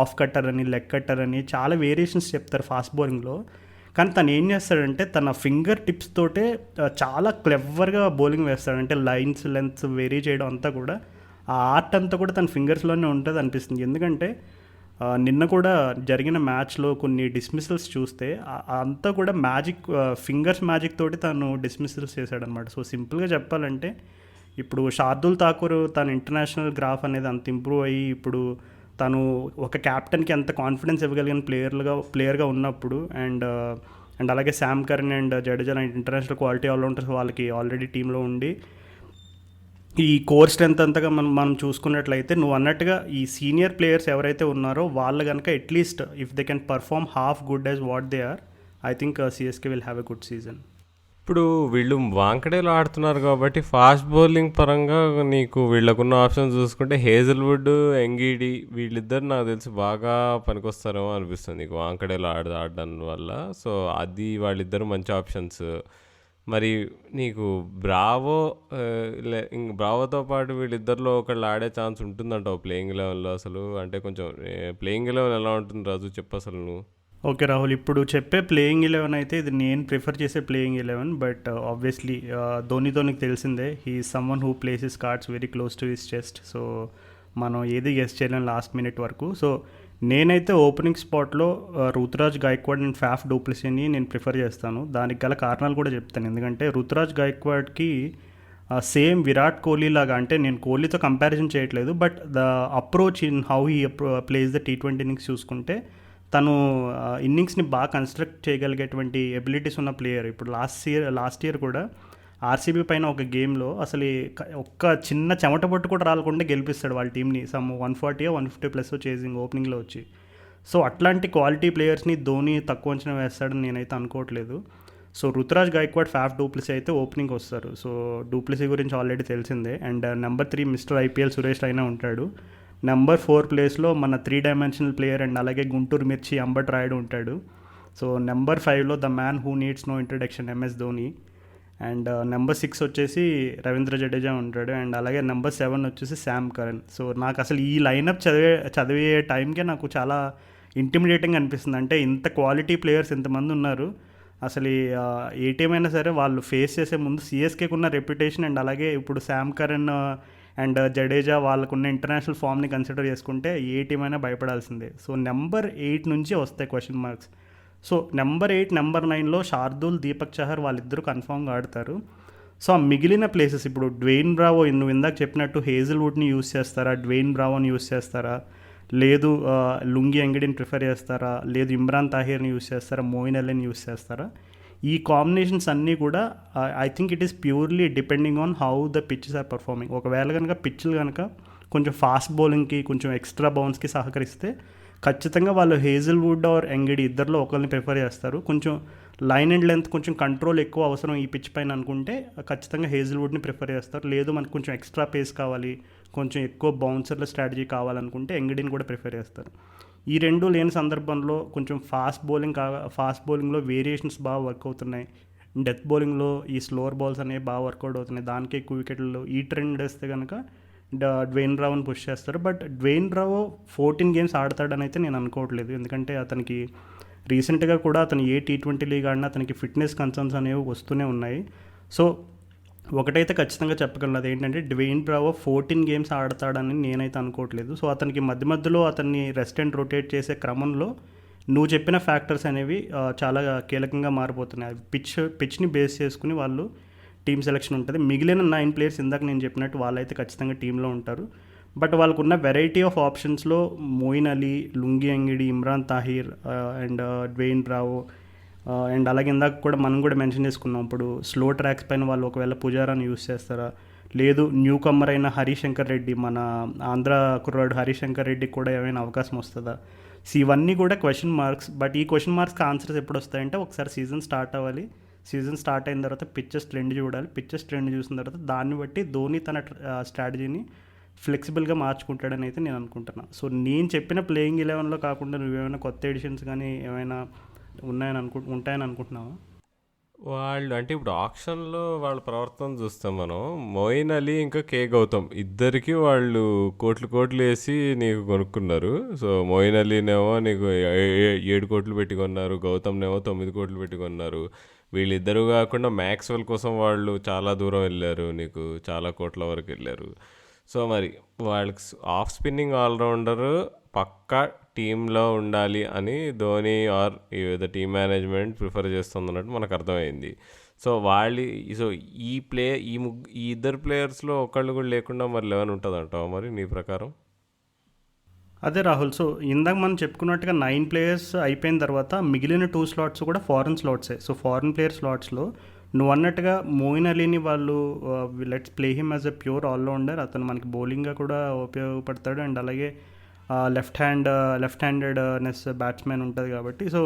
ఆఫ్ కట్టర్ అని లెగ్ కట్టర్ అని చాలా వేరియేషన్స్ చెప్తారు ఫాస్ట్ బౌలింగ్లో. కానీ తను ఏం చేస్తాడంటే తన ఫింగర్ టిప్స్ తోటే చాలా క్లెవర్గా బౌలింగ్ వేస్తాడు. అంటే లైన్స్ లెంత్స్ వేరీ చేయడం అంతా కూడా ఆ ఆర్ట్ అంతా కూడా తన ఫింగర్స్లోనే ఉంటుంది అనిపిస్తుంది. ఎందుకంటే నిన్న కూడా జరిగిన మ్యాచ్లో కొన్ని డిస్మిసల్స్ చూస్తే అంతా కూడా మ్యాజిక్, ఫింగర్స్ మ్యాజిక్ తోటి తను డిస్మిసల్స్ చేశాడనమాట. సో సింపుల్గా చెప్పాలంటే ఇప్పుడు శార్దుల్ ఠాకూర్ తన ఇంటర్నేషనల్ గ్రాఫ్ అనేది అంత ఇంప్రూవ్ అయ్యి ఇప్పుడు తను ఒక క్యాప్టెన్కి ఎంత కాన్ఫిడెన్స్ ఇవ్వగలిగిన ప్లేయర్గా ఉన్నప్పుడు అండ్ అలాగే శామ్ కర్న్ అండ్ జడేజా లాంటి ఇంటర్నేషనల్ క్వాలిటీ ఆల్రౌండర్స్ వాళ్ళకి ఆల్రెడీ టీంలో ఉండి ఈ కోర్ స్ట్రెంత్ అంతగా మనం చూసుకున్నట్లయితే నువ్వు అన్నట్టుగా ఈ సీనియర్ ప్లేయర్స్ ఎవరైతే ఉన్నారో వాళ్ళు కనుక at least if they can perform half good as what they are, I think CSK will have a good season. ఇప్పుడు వీళ్ళు వాంకడేలో ఆడుతున్నారు కాబట్టి ఫాస్ట్ బౌలింగ్ పరంగా నీకు వీళ్ళకున్న ఆప్షన్స్ చూసుకుంటే హేజల్వుడ్, ఎంగిడి వీళ్ళిద్దరు నాకు తెలిసి బాగా పనికొస్తారేమో అనిపిస్తుంది నీకు వాంకడేలో ఆడడం వల్ల. సో అది వాళ్ళిద్దరు మంచి ఆప్షన్స్. మరి నీకు బ్రావో బ్రావోతో పాటు వీళ్ళిద్దరిలో ఒకళ్ళు ఆడే ఛాన్స్ ఉంటుందంటావు ప్లేయింగ్ లెవెన్లో అసలు? అంటే కొంచెం ప్లేయింగ్ లెవెన్ ఎలా ఉంటుంది రాజు చెప్పు అసలు నువ్వు. ఓకే రాహుల్, ఇప్పుడు చెప్పే ప్లేయింగ్ 11 అయితే ఇది నేను ప్రిఫర్ చేసే ప్లేయింగ్ 11. బట్ ఆబ్వియస్లీ ధోనితో నీకు తెలిసిందే, he is someone who plays his cards very close to his chest. So మనం ఏది గెస్ చేయలేం లాస్ట్ మినిట్ వరకు. సో నేనైతే ఓపెనింగ్ స్పాట్లో Ruturaj Gaikwad and Faf du ప్లెసిస్ని నేను ప్రిఫర్ చేస్తాను. దానికి గల కారణాలు కూడా చెప్తాను. ఎందుకంటే రుతురాజ్ గైక్వాడ్కి సేమ్ విరాట్ కోహ్లీ లాగా, అంటే నేను కోహ్లీతో కంపారిజన్ చేయట్లేదు, but the approach in how he plays the T20 innings చూసుకుంటే తను ఇన్నింగ్స్ని బాగా కన్స్ట్రక్ట్ చేయగలిగేటువంటి ఎబిలిటీస్ ఉన్న ప్లేయర్. ఇప్పుడు లాస్ట్ ఇయర్ కూడా ఆర్సీబీ పైన ఒక గేమ్లో అసలు ఒక్క చిన్న చెమట పట్టు కూడా రాలకుండా గెలిపిస్తాడు వాళ్ళ టీంని. సమ్ 140 150 ప్లస్ చేసింగ్ ఓపెనింగ్లో వచ్చి. సో అట్లాంటి క్వాలిటీ ప్లేయర్స్ని ధోని తక్కువ అంచనా వేస్తాడని నేనైతే అనుకోవట్లేదు. So Ruturaj Gaikwad, Faf du Plessis అయితే ఓపెనింగ్ వస్తారు. సో డు ప్లెసిస్ గురించి ఆల్రెడీ తెలిసిందే. And number 3 mister IPL Suresh Raina ఉంటాడు. నెంబర్ 4 ప్లేస్లో మన 3 డైమెన్షనల్ ప్లేయర్ అండ్ అలాగే గుంటూరు మిర్చి అంబట్ రాయుడు ఉంటాడు. సో నెంబర్ 5లో the man who needs no introduction MS Dhoni. And number 6 వచ్చేసి రవీంద్ర జడేజా ఉంటాడు. అండ్ అలాగే నెంబర్ 7 వచ్చేసి శామ్ కరణ్. సో నాకు అసలు ఈ లైనప్ చదివే టైంకే నాకు చాలా ఇంటిమిడేటింగ్ అనిపిస్తుంది. అంటే ఇంత క్వాలిటీ ప్లేయర్స్ ఇంతమంది ఉన్నారు, అసలు ఏ టీం అయినా సరే వాళ్ళు ఫేస్ చేసే ముందు సిఎస్కేకి ఉన్న రెప్యుటేషన్ అండ్ అలాగే ఇప్పుడు శామ్ కరణ్ అండ్ జడేజా వాళ్ళకున్న ఇంటర్నేషనల్ ఫామ్ని కన్సిడర్ చేసుకుంటే ఏ టీం అయినా భయపడాల్సిందే. సో నెంబర్ 8 నుంచి వస్తాయి question marks. So number 8, number 9లో శార్దుల్, దీపక్ చహర్ వాళ్ళిద్దరూ కన్ఫామ్గా ఆడతారు. సో ఆ మిగిలిన ప్లేసెస్ ఇప్పుడు డ్వేన్ బ్రావో, నువ్వు ఇందాక చెప్పినట్టు హేజల్వుడ్ని యూస్ చేస్తారా, డ్వేన్ బ్రావోని యూస్ చేస్తారా, లేదు లుంగి ఎంగిడిని ప్రిఫర్ చేస్తారా, లేదు ఇమ్రాన్ తాహిర్ని యూస్ చేస్తారా, మోయిన్ అలీని యూస్ చేస్తారా? ఈ కాంబినేషన్స్ అన్నీ కూడా I think it is purely depending on how the pitches are performing. ఒకవేళ కనుక పిచ్లు కనుక కొంచెం ఫాస్ట్ బౌలింగ్కి కొంచెం ఎక్స్ట్రా బౌన్స్కి సహకరిస్తే ఖచ్చితంగా వాళ్ళు హేజల్వుడ్ ఆర్ ఎంగిడి ఇద్దరిలో ఒకరిని ప్రిఫర్ చేస్తారు. కొంచెం లైన్ అండ్ లెంత్ కొంచెం కంట్రోల్ ఎక్కువ అవసరం ఈ పిచ్ పైన అనుకుంటే ఖచ్చితంగా హేజల్వుడ్ని ప్రిఫర్ చేస్తారు. లేదు మనకు కొంచెం ఎక్స్ట్రా పేస్ కావాలి, కొంచెం ఎక్కువ బౌన్సర్ల స్ట్రాటజీ కావాలనుకుంటే ఎంగిడిని కూడా ప్రిఫర్ చేస్తారు. ఈ రెండు లేని సందర్భంలో కొంచెం ఫాస్ట్ బౌలింగ్లో వేరియేషన్స్ బాగా వర్క్ అవుతున్నాయి. డెత్ బౌలింగ్లో ఈ స్లోవర్ బాల్స్ అనేవి బాగా వర్కౌట్ అవుతున్నాయి, దానికి ఎక్కువ వికెట్లు. ఈ ట్రెండ్ వేస్తే కనుక డ్వేన్ బ్రావోని పుష్ చేస్తారు. బట్ డ్వేన్ బ్రావో 14 గేమ్స్ ఆడతాడని అయితే నేను అనుకోవట్లేదు. ఎందుకంటే అతనికి రీసెంట్గా కూడా అతను ఏ T20 లీగ్ ఆడినా అతనికి ఫిట్నెస్ కన్సర్న్స్ అనేవి వస్తూనే ఉన్నాయి. సో ఒకటైతే ఖచ్చితంగా చెప్పగలను, అది ఏంటంటే డ్వేన్ బ్రావో 14 గేమ్స్ ఆడతాడని నేనైతే అనుకోవట్లేదు. సో అతనికి మధ్యలో అతన్ని రెస్ట్ అండ్ రొటేట్ చేసే క్రమంలో నువ్వు చెప్పిన ఫ్యాక్టర్స్ అనేవి చాలా కీలకంగా మారిపోతున్నాయి. పిచ్ని బేస్ చేసుకుని వాళ్ళు టీమ్ సెలెక్షన్ ఉంటుంది. మిగిలిన 9 ప్లేయర్స్ ఇందాక నేను చెప్పినట్టు వాళ్ళైతే ఖచ్చితంగా టీంలో ఉంటారు. బట్ వాళ్ళకున్న వెరైటీ ఆఫ్ ఆప్షన్స్లో Moeen Ali, Lungi Ngidi, Imran Tahir and Dwayne Bravo and అలాగే ఇందాక కూడా మనం కూడా మెన్షన్ చేసుకున్నాం, ఇప్పుడు స్లో ట్రాక్స్ పైన వాళ్ళు ఒకవేళ పుజారాని యూస్ చేస్తారా, లేదు న్యూ కమ్మర్ అయిన హరిశంకర్ రెడ్డి, మన ఆంధ్ర కుర్రాడు హరిశంకర్ రెడ్డికి కూడా ఏమైనా అవకాశం వస్తుందా? సో ఇవన్నీ కూడా క్వశ్చన్ మార్క్స్. బట్ ఈ క్వశ్చన్ మార్క్స్కి ఆన్సర్స్ ఎప్పుడు వస్తాయంటే ఒకసారి సీజన్ స్టార్ట్ అవ్వాలి. సీజన్ స్టార్ట్ అయిన తర్వాత పిచ్చెస్ ట్రెండ్ చూడాలి. పిచ్చెస్ ట్రెండ్ చూసిన తర్వాత దాన్ని బట్టి ధోని తన స్ట్రాటజీని ఫ్లెక్సిబుల్గా మార్చుకుంటాడని అయితే నేను అనుకుంటున్నాను. సో నేను చెప్పిన ప్లేయింగ్ 11లో కాకుండా నువ్వేమైనా కొత్త ఎడిషన్స్ కానీ ఏమైనా ఉంటాయని అనుకుంటున్నావా? వాళ్ళు అంటే ఇప్పుడు ఆక్షన్‌లో వాళ్ళ ప్రవర్తన చూస్తాం మనం. మొయిన్ అలీ ఇంకా కే గౌతమ్ ఇద్దరికీ వాళ్ళు కోట్లు కోట్లేసి నీకు కొనుక్కున్నారు. సో, మొయిన్ అలీనేమో నీకు 7,00,00,000 పెట్టి కొన్నారు. గౌతమ్‌నేమో 9,00,00,000 పెట్టి కొన్నారు. వీళ్ళిద్దరూ కాకుండా మ్యాక్స్‌వెల్ కోసం వాళ్ళు చాలా దూరం వెళ్ళారు. నీకు చాలా కోట్ల వరకు వెళ్ళారు. సో, మరి వాళ్ళకి ఆఫ్ స్పిన్నింగ్ ఆల్రౌండర్ పక్కా టీంలో ఉండాలి అని Dhoni or the team management prefer చేస్తుందన్నట్టు మనకు అర్థమైంది. సో వాళ్ళు సో ఈ ఇద్దరు ప్లేయర్స్లో ఒకళ్ళు కూడా లేకుండా మరి 11 ఉంటుంది అంటావా మరి నీ ప్రకారం? అదే రాహుల్, సో ఇందాక మనం చెప్పుకున్నట్టుగా 9 ప్లేయర్స్ అయిపోయిన తర్వాత మిగిలిన 2 స్లాట్స్ కూడా ఫారెన్ స్లాట్సే. సో ఫారెన్ ప్లేయర్ స్లాట్స్లో నువ్వు అన్నట్టుగా మోయిన్ అలీని వాళ్ళు let's play him as a pure allrounder. అతను మనకి బౌలింగ్గా కూడా ఉపయోగపడతాడు అండ్ అలాగే లెఫ్ట్ హ్యాండెడ్నెస్ బ్యాట్స్మెన్ ఉంటుంది కాబట్టి సో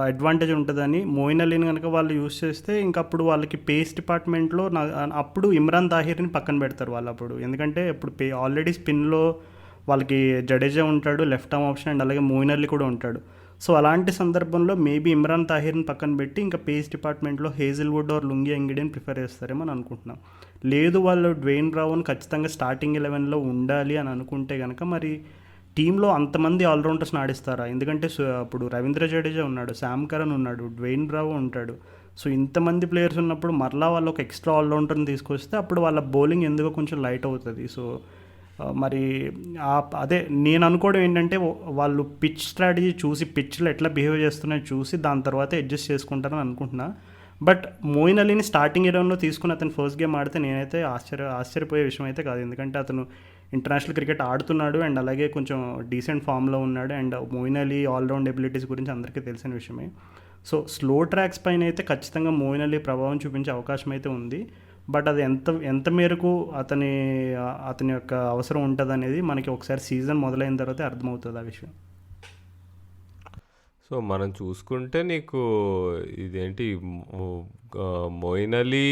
అడ్వాంటేజ్ ఉంటుందని మోయిన్ అలీని కనుక వాళ్ళు యూస్ చేస్తే ఇంకా అప్పుడు వాళ్ళకి పేస్ డిపార్ట్మెంట్లో అప్పుడు ఇమ్రాన్ తాహిర్ని పక్కన పెడతారు వాళ్ళు అప్పుడు. ఎందుకంటే ఇప్పుడు ఆల్రెడీ స్పిన్లో వాళ్ళకి జడేజా ఉంటాడు లెఫ్ట్ ఆర్మ్ ఆప్షన్ అండ్ అలాగే మోయిన్ అలీ కూడా ఉంటాడు. సో అలాంటి సందర్భంలో మేబీ ఇమ్రాన్ తాహిర్ని పక్కన పెట్టి ఇంకా పేస్ డిపార్ట్మెంట్లో హేజిల్వుడ్ ఆర్ లుంగి ఎంగిడిని ప్రిఫర్ చేస్తారేమో అని అనుకుంటున్నాం. లేదు వాళ్ళు డ్వేన్ బ్రావోని ఖచ్చితంగా స్టార్టింగ్ 11లో ఉండాలి అని అనుకుంటే కనుక మరి టీంలో అంతమంది ఆల్రౌండర్స్ని ఆడిస్తారా? ఎందుకంటే అప్పుడు రవీంద్ర జడేజా ఉన్నాడు, శామ్ కరన్ ఉన్నాడు, డ్వేన్ బ్రావో ఉంటాడు. సో ఇంతమంది ప్లేయర్స్ ఉన్నప్పుడు మరలా వాళ్ళు ఒక ఎక్స్ట్రా ఆల్రౌండర్ని తీసుకొస్తే అప్పుడు వాళ్ళ బౌలింగ్ ఎందుకో కొంచెం లైట్ అవుతుంది. సో మరి అదే నేను అనుకోవడం ఏంటంటే వాళ్ళు పిచ్ స్ట్రాటజీ చూసి పిచ్లో ఎట్లా బిహేవ్ చేస్తున్నాయో చూసి దాని తర్వాత అడ్జస్ట్ చేసుకుంటారని అనుకుంటున్నా. బట్ మోయిన్ అలీని స్టార్టింగ్ 11లో తీసుకుని అతను ఫస్ట్ గేమ్ ఆడితే నేనైతే ఆశ్చర్యపోయే విషయం అయితే కాదు. ఎందుకంటే అతను ఇంటర్నేషనల్ క్రికెట్ ఆడుతున్నాడు అండ్ అలాగే కొంచెం డీసెంట్ ఫామ్లో ఉన్నాడు and Moeen Ali allround abilities గురించి అందరికీ తెలిసిన విషయమే. సో స్లో ట్రాక్స్ పైన అయితే ఖచ్చితంగా మోయిన్ అలీ ప్రభావం చూపించే అవకాశం అయితే ఉంది. బట్ అది ఎంత మేరకు అతని యొక్క అవసరం ఉంటుంది అనేది మనకి ఒకసారి సీజన్ మొదలైన తర్వాత అర్థమవుతుంది ఆ విషయం. సో మనం చూసుకుంటే నీకు ఇదేంటి మొయిన్ అలీ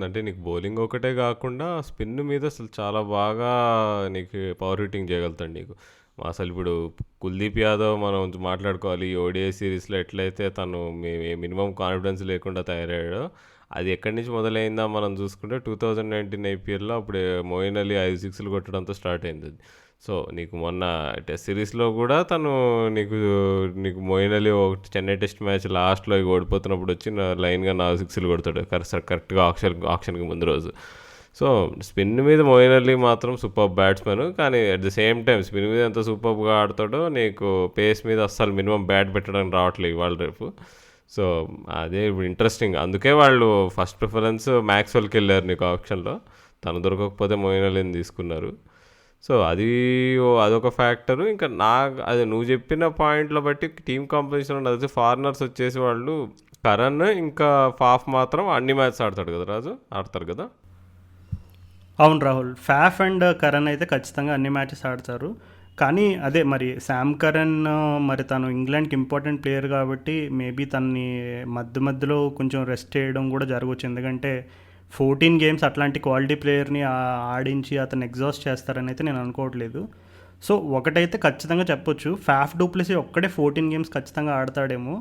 అంటే నీకు బౌలింగ్ ఒకటే కాకుండా స్పిన్ మీద అసలు చాలా బాగా నీకు పవర్ హిట్టింగ్ చేయగలుగుతాడు నీకు. అసలు ఇప్పుడు కుల్దీప్ యాదవ్ మనం మాట్లాడుకోవాలి. ఓడిఐ సిరీస్లో ఎట్లయితే తను మినిమం కాన్ఫిడెన్స్ లేకుండా తయారయ్యాడో అది ఎక్కడి నుంచి మొదలైందా మనం చూసుకుంటే 2019 ఐపీఎల్లో అప్పుడు మోయిన్ అలీ 5 సిక్స్లు కొట్టడంతో స్టార్ట్ అయింది. సో నీకు మొన్న టెస్ట్ సిరీస్లో కూడా తను నీకు మోయిన్ అలీ ఒక చెన్నై టెస్ట్ మ్యాచ్ లాస్ట్లో ఓడిపోతున్నప్పుడు వచ్చి లైన్గా 4 సిక్స్లు కొడతాడు కరెక్ట్గా ఆక్షన్కి ముందు రోజు. సో స్పిన్ మీద మోయిన్ అలీ మాత్రం సూపర్ బ్యాట్స్మెన్. కానీ at the same time spin మీద ఎంత సూపర్గా ఆడతాడో నీకు పేస్ మీద అస్సలు మినిమం బ్యాట్ పెట్టడానికి రావట్లేదు ఇవాళ రేపు. సో అదే ఇప్పుడు ఇంట్రెస్టింగ్. అందుకే వాళ్ళు ఫస్ట్ ప్రిఫరెన్స్ మ్యాక్స్వెల్కి వెళ్ళారు నీకు ఆప్షన్లో. తను దొరకకపోతే మోయిన్ అలీని తీసుకున్నారు. సో అదొక ఫ్యాక్టరు. ఇంకా అది నువ్వు చెప్పిన పాయింట్లో బట్టి టీమ్ కాంపోజిషన్ అదే ఫారినర్స్ వచ్చేసి వాళ్ళు కరణ్ ఇంకా ఫాఫ్ మాత్రం అన్ని మ్యాచ్ ఆడతారు కదా. అవును రాహుల్, ఫాఫ్ అండ్ కరణ్ అయితే ఖచ్చితంగా అన్ని మ్యాచెస్ ఆడతారు. కానీ అదే మరి శామ్ కరన్ మరి తను ఇంగ్లాండ్కి ఇంపార్టెంట్ ప్లేయర్ కాబట్టి మేబీ తనని మధ్యలో కొంచెం రెస్ట్ చేయడం కూడా జరగవచ్చు. ఎందుకంటే 14 గేమ్స్ అట్లాంటి క్వాలిటీ ప్లేయర్ని ఆడించి అతను ఎగ్జాస్ట్ చేస్తారని అయితే నేను అనుకోవట్లేదు. సో ఒకటైతే ఖచ్చితంగా చెప్పొచ్చు, ఫాఫ్ డు ప్లెసీ ఒక్కడే 14 గేమ్స్ ఖచ్చితంగా ఆడతాడేమో.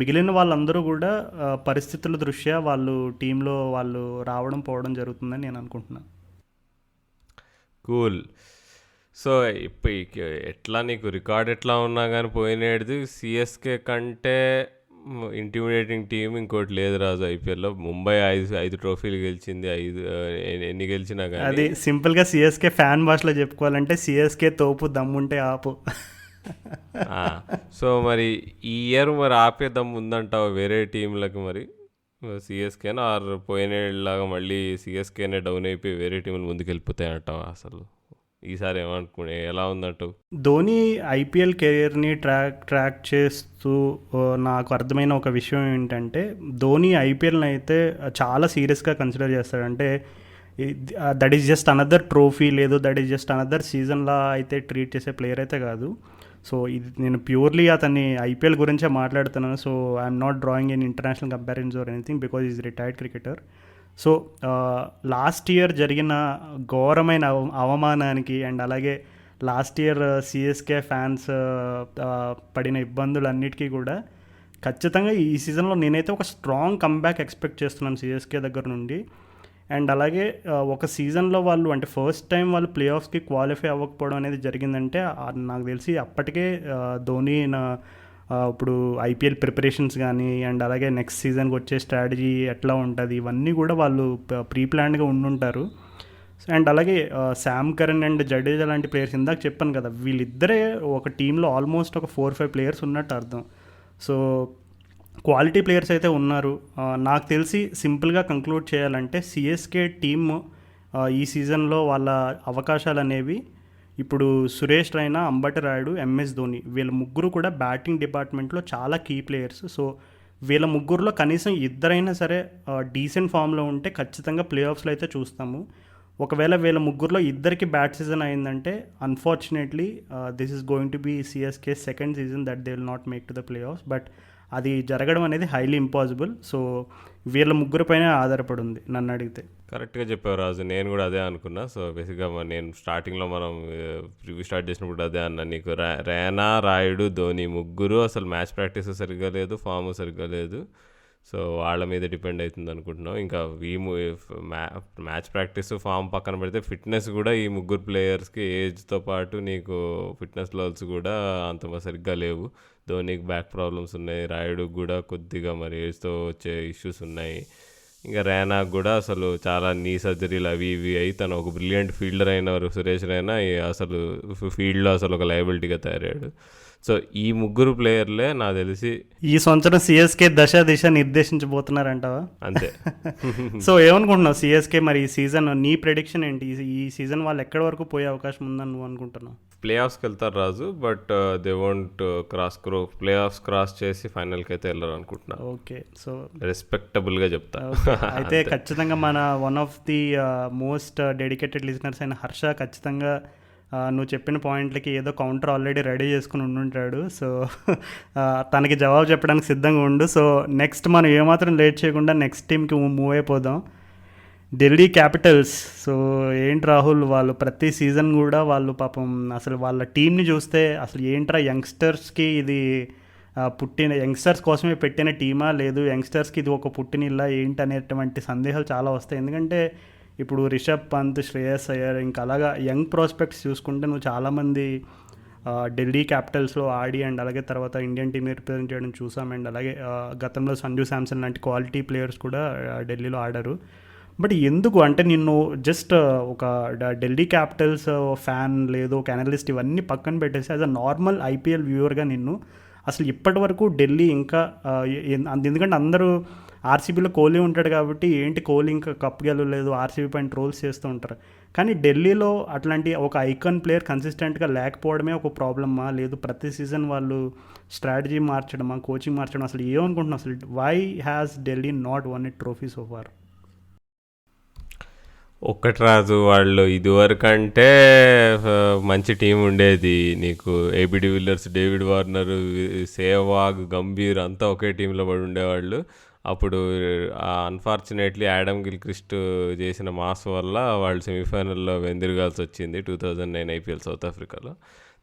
మిగిలిన వాళ్ళందరూ కూడా పరిస్థితుల దృష్ట్యా వాళ్ళు టీంలో వాళ్ళు రావడం పోవడం జరుగుతుందని నేను అనుకుంటున్నాను. కూల్. సో ఇప్పుడు ఎట్లా నీకు రికార్డ్ ఎట్లా ఉన్నా కానీ పోయినేది సిఎస్కే కంటే ఇంటిమిడేటింగ్ టీం ఇంకోటి లేదు రాజు ఐపీఎల్లో. ముంబై 5 ట్రోఫీలు గెలిచింది. ఎన్ని గెలిచినా కానీ అది సింపుల్గా సిఎస్కే ఫ్యాన్ భాషలో చెప్పుకోవాలంటే సిఎస్కే తోపు దమ్ముంటే ఆపు. సో మరి ఈ ఇయర్ మరి ఆపే దమ్ము ఉందంటావు వేరే టీంలకు? మరి సిఎస్కేనా ఆర్ పోయినేలాగా మళ్ళీ సిఎస్కేనే డౌన్ అయిపోయి వేరే టీంలు ముందుకు వెళ్ళిపోతాయి అంటావా? అసలు ఈసారి ఏమనుకునే ఎలా ఉందంటావు? ధోని ఐపీఎల్ కెరియర్ని ట్రాక్ చేస్తూ నాకు అర్థమైన ఒక విషయం ఏంటంటే ధోని ఐపీఎల్ని అయితే చాలా సీరియస్గా కన్సిడర్ చేస్తాడు. అంటే that is just another trophy, లేదు దట్ ఈస్ జస్ట్ అనదర్ సీజన్లా అయితే ట్రీట్ చేసే ప్లేయర్ అయితే కాదు. సో ఇది నేను ప్యూర్లీ అతన్ని ఐపీఎల్ గురించే మాట్లాడుతున్నాను. So I'm not drawing in international comparisons or anything because is retired cricketer. So last year జరిగిన ఘోరమైన అవమానానికి అండ్ అలాగే లాస్ట్ ఇయర్ సిఎస్కే ఫ్యాన్స్ పడిన ఇబ్బందులన్నిటికీ కూడా ఖచ్చితంగా ఈ సీజన్లో నేనైతే ఒక స్ట్రాంగ్ కమ్బ్యాక్ ఎక్స్పెక్ట్ చేస్తున్నాను సిఎస్కే దగ్గర నుండి. అండ్ అలాగే ఒక సీజన్లో వాళ్ళు అంటే ఫస్ట్ టైం వాళ్ళు ప్లే ఆఫ్స్కి క్వాలిఫై అవ్వకపోవడం అనేది జరిగిందంటే నాకు తెలిసి అప్పటికే ధోని ఇప్పుడు ఐపీఎల్ ప్రిపరేషన్స్ కానీ అండ్ అలాగే నెక్స్ట్ సీజన్కి వచ్చే స్ట్రాటజీ ఎట్లా ఉంటుంది ఇవన్నీ కూడా వాళ్ళు ప్రీ ప్లాన్డ్గా ఉండుంటారు. అండ్ అలాగే శామ్ కరణ్ అండ్ జడేజా లాంటి ప్లేయర్స్ ఇందాక చెప్పాను కదా, వీళ్ళిద్దరే ఒక టీంలో ఆల్మోస్ట్ ఒక 4-5 ప్లేయర్స్ ఉన్నట్టు అర్థం. సో క్వాలిటీ ప్లేయర్స్ అయితే ఉన్నారు. నాకు తెలిసి సింపుల్గా కంక్లూడ్ చేయాలంటే సిఎస్కే టీమ్ ఈ సీజన్లో వాళ్ళ అవకాశాలు అనేవి ఇప్పుడు సురేష్ రైనా, అంబటి రాయుడు, ఎంఎస్ ధోని వీళ్ళ ముగ్గురు కూడా బ్యాటింగ్ డిపార్ట్మెంట్లో చాలా కీ ప్లేయర్స్. సో వీళ్ళ ముగ్గురులో కనీసం ఇద్దరైనా సరే డీసెంట్ ఫామ్లో ఉంటే ఖచ్చితంగా ప్లే ఆఫ్స్లో అయితే చూస్తాము. ఒకవేళ వీళ్ళ ముగ్గురులో ఇద్దరికి బ్యాట్ సీజన్ అయిందంటే unfortunately this is going to be CSK second season that they will not make to the playoffs. But అది జరగడం అనేది హైలీ ఇంపాసిబుల్. సో వీళ్ళ ముగ్గురు పైన ఆధారపడి ఉంది నన్ను అడిగితే. కరెక్ట్గా చెప్పావు రాజు, నేను కూడా అదే అనుకున్నా. సో బేసిక్గా నేను స్టార్టింగ్లో మనం ప్రివ్యూ స్టార్ట్ చేసినప్పుడు అదే అన్నా నీకు, రైనా, రాయుడు, ధోని ముగ్గురు అసలు మ్యాచ్ ప్రాక్టీస్ సరిగ్గా లేదు, ఫామ్ సరిగ్గా లేదు. సో వాళ్ళ మీద డిపెండ్ అవుతుంది అనుకుంటున్నాం. ఇంకా ఈ మ్యాచ్ ప్రాక్టీస్ ఫామ్ పక్కన పెడితే ఫిట్నెస్ కూడా ఈ ముగ్గురు ప్లేయర్స్కి ఏజ్తో పాటు నీకు ఫిట్నెస్ లెవెల్స్ కూడా అంత సరిగ్గా లేవు. ధోనికి బ్యాక్ ప్రాబ్లమ్స్ ఉన్నాయి, రాయుడుకి కూడా కొద్దిగా మరి ఏజ్తో వచ్చే ఇష్యూస్ ఉన్నాయి. ఇంకా రైనాకు కూడా అసలు చాలా నీ సర్జరీలు అవి ఇవి అయి తను ఒక బ్రిలియంట్ ఫీల్డర్ అయిన సురేష్ రైనా అసలు ఫీల్డ్లో అసలు ఒక లయబిలిటీగా తయారయ్యాడు. సో ఈ ముగ్గురు ప్లేయర్లే నాకు తెలిసి ఈ సంవత్సరం సిఎస్కే దిశ నిర్దేశించబోతున్నారంటావా? అంతే. సో ఏమనుకుంటున్నావు సిఎస్కే మరి ఈ సీజన్ నీ ప్రెడిక్షన్ ఏంటి? ఈ సీజన్ వాళ్ళు ఎక్కడి వరకు పోయే అవకాశం ఉందని నువ్వు అనుకుంటున్నావు? ప్లే ఆఫ్స్కి వెళ్తారు Raju, but they won't playoffs cross చేసి ఫైనల్కి అయితే వెళ్ళరు అనుకుంటున్నా. ఓకే, సో రెస్పెక్టబుల్గా చెప్తా. అయితే ఖచ్చితంగా మన one of the most dedicated listeners అయిన హర్ష ఖచ్చితంగా నువ్వు చెప్పిన పాయింట్లకి ఏదో కౌంటర్ ఆల్రెడీ రెడీ చేసుకుని ఉండుంటాడు. సో తనకి జవాబు చెప్పడానికి సిద్ధంగా ఉండు. సో నెక్స్ట్ మనం ఏమాత్రం లేట్ చేయకుండా నెక్స్ట్ టీమ్కి మూవ్ అయిపోదాం, ఢిల్లీ క్యాపిటల్స్. సో ఏంటి రాహుల్, వాళ్ళు ప్రతి సీజన్ కూడా వాళ్ళు పాపం అసలు వాళ్ళ టీంని చూస్తే అసలు ఏంట్రా యంగ్స్టర్స్కి ఇది పుట్టిన యంగ్స్టర్స్ కోసమే పెట్టిన టీమా, లేదు యంగ్స్టర్స్కి ఇది ఒక పుట్టినిల్లా ఏంటి అనేటువంటి సందేహాలు చాలా వస్తాయి. ఎందుకంటే ఇప్పుడు రిషబ్ పంత్, శ్రేయస్ అయ్యర్ ఇంకా అలాగా యంగ్ ప్రాస్పెక్ట్స్ చూసుకుంటే నువ్వు చాలామంది ఢిల్లీ క్యాపిటల్స్లో ఆడి అండ్ అలాగే తర్వాత ఇండియన్ టీమ్ రిప్రజెంట్ చేయడం చూసాం. అండ్ అలాగే గతంలో సంజు శాంసన్ లాంటి క్వాలిటీ ప్లేయర్స్ కూడా ఢిల్లీలో ఆడారు. బట్ ఎందుకు అంటే నిన్ను జస్ట్ ఒక ఢిల్లీ క్యాపిటల్స్ ఫ్యాన్ లేదు ఒక అనలిస్ట్ ఇవన్నీ పక్కన పెట్టేసి యాజ్ అ నార్మల్ ఐపీఎల్ వ్యూవర్గా నిన్ను అసలు ఇప్పటి వరకు ఢిల్లీ ఇంకా ఎందుకంటే అందరూ ఆర్సీబీలో కోహ్లీ ఉంటాడు కాబట్టి ఏంటి కోహ్లీ ఇంకా కప్ గెలవలేదు ఆర్సీబీ పైన ట్రోల్స్ చేస్తూ ఉంటారు. కానీ ఢిల్లీలో అట్లాంటి ఒక ఐకాన్ ప్లేయర్ కన్సిస్టెంట్గా లేకపోవడమే ఒక ప్రాబ్లమా, లేదు ప్రతి సీజన్ వాళ్ళు స్ట్రాటజీ మార్చడమా, కోచింగ్ మార్చడం, అసలు ఏమనుకుంటున్నాం అసలు why has Delhi not won it trophy so far? ఒక్కటి రాజు, వాళ్ళు ఇదివరకంటే మంచి టీం ఉండేది. నీకు AB de Villiers, David Warner, Sehwag, Gambhir అంతా ఒకే టీంలో పడి ఉండేవాళ్ళు. అప్పుడు అన్ఫార్చునేట్లీ యాడమ్ గిల్క్రిస్ట్ చేసిన మాస్ వల్ల వాళ్ళు సెమీఫైనల్లో వెందిరగాల్సి వచ్చింది 2009 ఐపీఎల్ సౌత్ ఆఫ్రికాలో.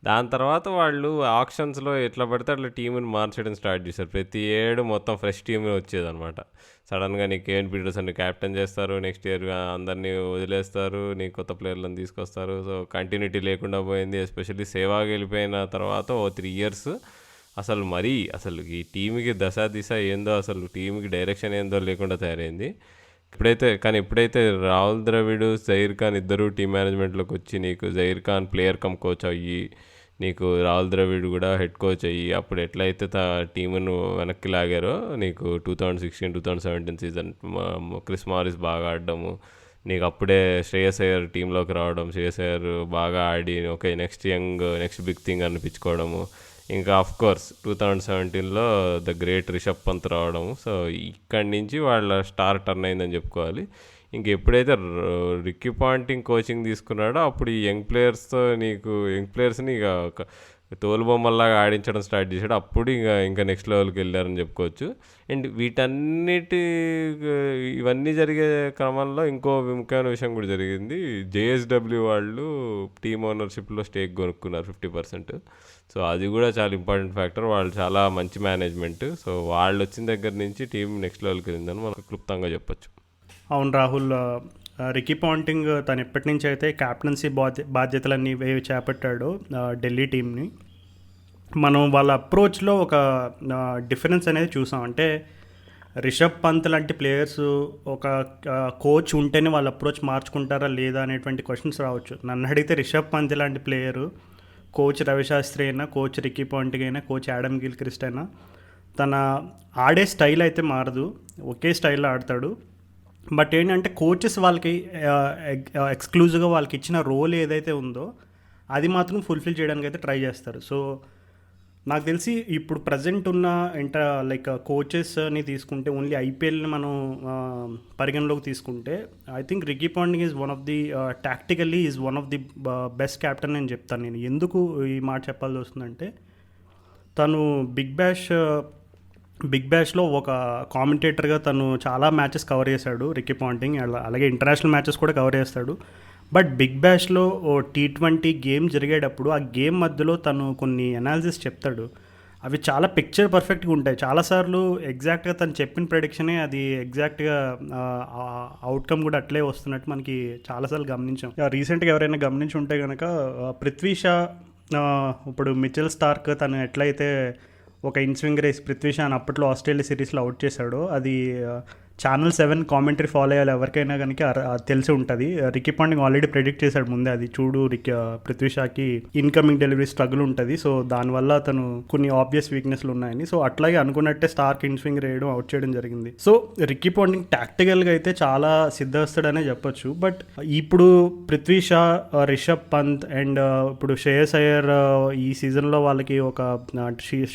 దాని తర్వాత వాళ్ళు ఆప్షన్స్లో ఎట్లా పడితే అట్లా టీంని మార్చడం స్టార్ట్ చేశారు. ప్రతి ఏడు మొత్తం ఫ్రెష్ టీమ్ వచ్చేదనమాట. సడన్గా నీకు కేన్ పీటర్సన్ క్యాప్టెన్ చేస్తారు, నెక్స్ట్ ఇయర్ అందరినీ వదిలేస్తారు, నీకు కొత్త ప్లేయర్లను తీసుకొస్తారు. సో కంటిన్యూటీ లేకుండా పోయింది. ఎస్పెషల్లీ సేవాగ్ వెళ్ళిపోయిన తర్వాత 3 years అసలు ఈ టీంకి దిశ ఏందో, అసలు టీంకి డైరెక్షన్ ఏందో లేకుండా తయారైంది. ఎప్పుడైతే రాహుల్ ద్రవిడ్, జహీర్ ఖాన్ ఇద్దరు టీం మేనేజ్మెంట్లోకి వచ్చి నీకు Zaheer Khan player come coach అయ్యి నీకు రాహుల్ ద్రవిడ్ కూడా హెడ్ కోచ్ అయ్యి అప్పుడు ఎట్లయితే టీమును వెనక్కి లాగారో నీకు 2016-2017 సీజన్ క్రిస్ మారిస్ బాగా ఆడడము, నీకు అప్పుడే శ్రేయస్ అయ్యర్ టీంలోకి రావడం, శ్రేయస్ అయ్యర్ బాగా ఆడి ఓకే నెక్స్ట్ బిగ్ థింగ్ అనిపించుకోవడము, ఇంకా అఫ్కోర్స్ 2017లో ద గ్రేట్ రిషబ్ పంత్ రావడము. సో ఇక్కడి నుంచి వాళ్ళ స్టార్ టర్న్ అయిందని చెప్పుకోవాలి. ఇంకెప్పుడైతే రిక్కీ పాంటింగ్ కోచింగ్ తీసుకున్నాడో అప్పుడు ఈ యంగ్ ప్లేయర్స్ని ఇక తోలుబొమ్మల్లాగా ఆడించడం స్టార్ట్ చేశాడు. అప్పుడు ఇంకా నెక్స్ట్ లెవెల్కి వెళ్ళారని చెప్పుకోవచ్చు. అండ్ ఇవన్నీ జరిగే క్రమంలో ఇంకో ముఖ్యమైన విషయం కూడా జరిగింది. జేఎస్డబ్ల్యూ వాళ్ళు టీమ్ ఓనర్షిప్లో స్టేక్ కొనుక్కున్నారు 50%. సో అది కూడా చాలా ఇంపార్టెంట్ ఫ్యాక్టర్. వాళ్ళు చాలా మంచి మేనేజ్మెంట్. సో వాళ్ళు వచ్చిన దగ్గర నుంచి టీం నెక్స్ట్ లెవెల్కి వెళ్ళిందని మనకు క్లుప్తంగా చెప్పొచ్చు. అవును రాహుల్, రికీ పాంటింగ్ తను ఎప్పటి నుంచి అయితే క్యాప్టెన్సీ బాధ్యతలన్నీ చేపట్టాడో ఢిల్లీ టీంని, మనం వాళ్ళ అప్రోచ్లో ఒక డిఫరెన్స్ అనేది చూసాం. అంటే రిషబ్ పంత్ లాంటి ప్లేయర్స్ ఒక కోచ్ ఉంటేనే వాళ్ళ అప్రోచ్ మార్చుకుంటారా లేదా అనేటువంటి క్వశ్చన్స్ రావచ్చు. నన్ను అడిగితే రిషబ్ పంత్ లాంటి ప్లేయరు కోచ్ రవిశాస్త్రి అయినా, కోచ్ రికీ పాంటింగ్ అయినా, కోచ్ యాడమ్ గిల్క్రిస్ట్ అయినా, తన ఆడే స్టైల్ అయితే మారదు, ఒకే స్టైల్లో ఆడతాడు. బట్ ఏంటంటే కోచెస్ వాళ్ళకి ఎక్స్క్లూజివ్గా వాళ్ళకి ఇచ్చిన రోల్ ఏదైతే ఉందో అది మాత్రం ఫుల్ఫిల్ చేయడానికి అయితే ట్రై చేస్తారు. సో నాకు తెలిసి ఇప్పుడు ప్రజెంట్ ఉన్న కోచెస్ని తీసుకుంటే, ఓన్లీ ఐపీఎల్ని మనం పరిగణలోకి తీసుకుంటే, I think Ricky Ponting is one of the tactically is one of the best captain అని చెప్తాను నేను. ఎందుకు ఈ మాట చెప్పాల్సి వస్తుందంటే, తను బిగ్ బ్యాష్లో ఒక కామెంటేటర్గా తను చాలా మ్యాచెస్ కవర్ చేశాడు రికీ పాంటింగ్. అలాగే ఇంటర్నేషనల్ మ్యాచెస్ కూడా కవర్ చేస్తాడు. బట్ బిగ్ బ్యాష్లో T20 గేమ్ జరిగేటప్పుడు ఆ గేమ్ మధ్యలో తను కొన్ని అనాలిసిస్ చెప్తాడు. అవి చాలా పిక్చర్ పర్ఫెక్ట్గా ఉంటాయి. చాలాసార్లు ఎగ్జాక్ట్గా తను చెప్పిన ప్రెడిక్షనే అది ఎగ్జాక్ట్గా అవుట్కమ్ కూడా అట్లే వస్తున్నట్టు మనకి చాలాసార్లు గమనించాం. రీసెంట్గా ఎవరైనా గమనించి ఉంటే కనుక పృథ్వీ షా, ఇప్పుడు మిచెల్ స్టార్క్ తను ఎట్లయితే ఒక ఇన్స్వింగ్ రేస్ పృథ్వీ షాని అప్పట్లో ఆస్ట్రేలియా సిరీస్లో అవుట్ చేశాడో, అది ఛానల్ 7 కామెంటరీ ఫాలో అయ్యాలి ఎవరికైనా కనుక తెలిసి ఉంటుంది. రికీ పాంటింగ్ ఆల్రెడీ ప్రెడిక్ట్ చేశాడు ముందే, అది చూడు పృథ్వీ షాకి ఇన్కమింగ్ డెలివరీ స్ట్రగుల్ ఉంటుంది, సో దానివల్ల అతను కొన్ని ఆబ్వియస్ వీక్నెస్లు ఉన్నాయని. సో అట్లాగే అనుకున్నట్టే స్టార్క్ ఇన్స్వింగ్ రేయడం, అవుట్ చేయడం జరిగింది. సో రికీ పాంటింగ్ టాక్టికల్గా అయితే చాలా సిద్ధవస్తాడనే చెప్పొచ్చు. బట్ ఇప్పుడు పృథ్వీ షా, రిషబ్ పంత్ అండ్ ఇప్పుడు శ్రేయస్ అయ్యర్ ఈ సీజన్లో వాళ్ళకి ఒక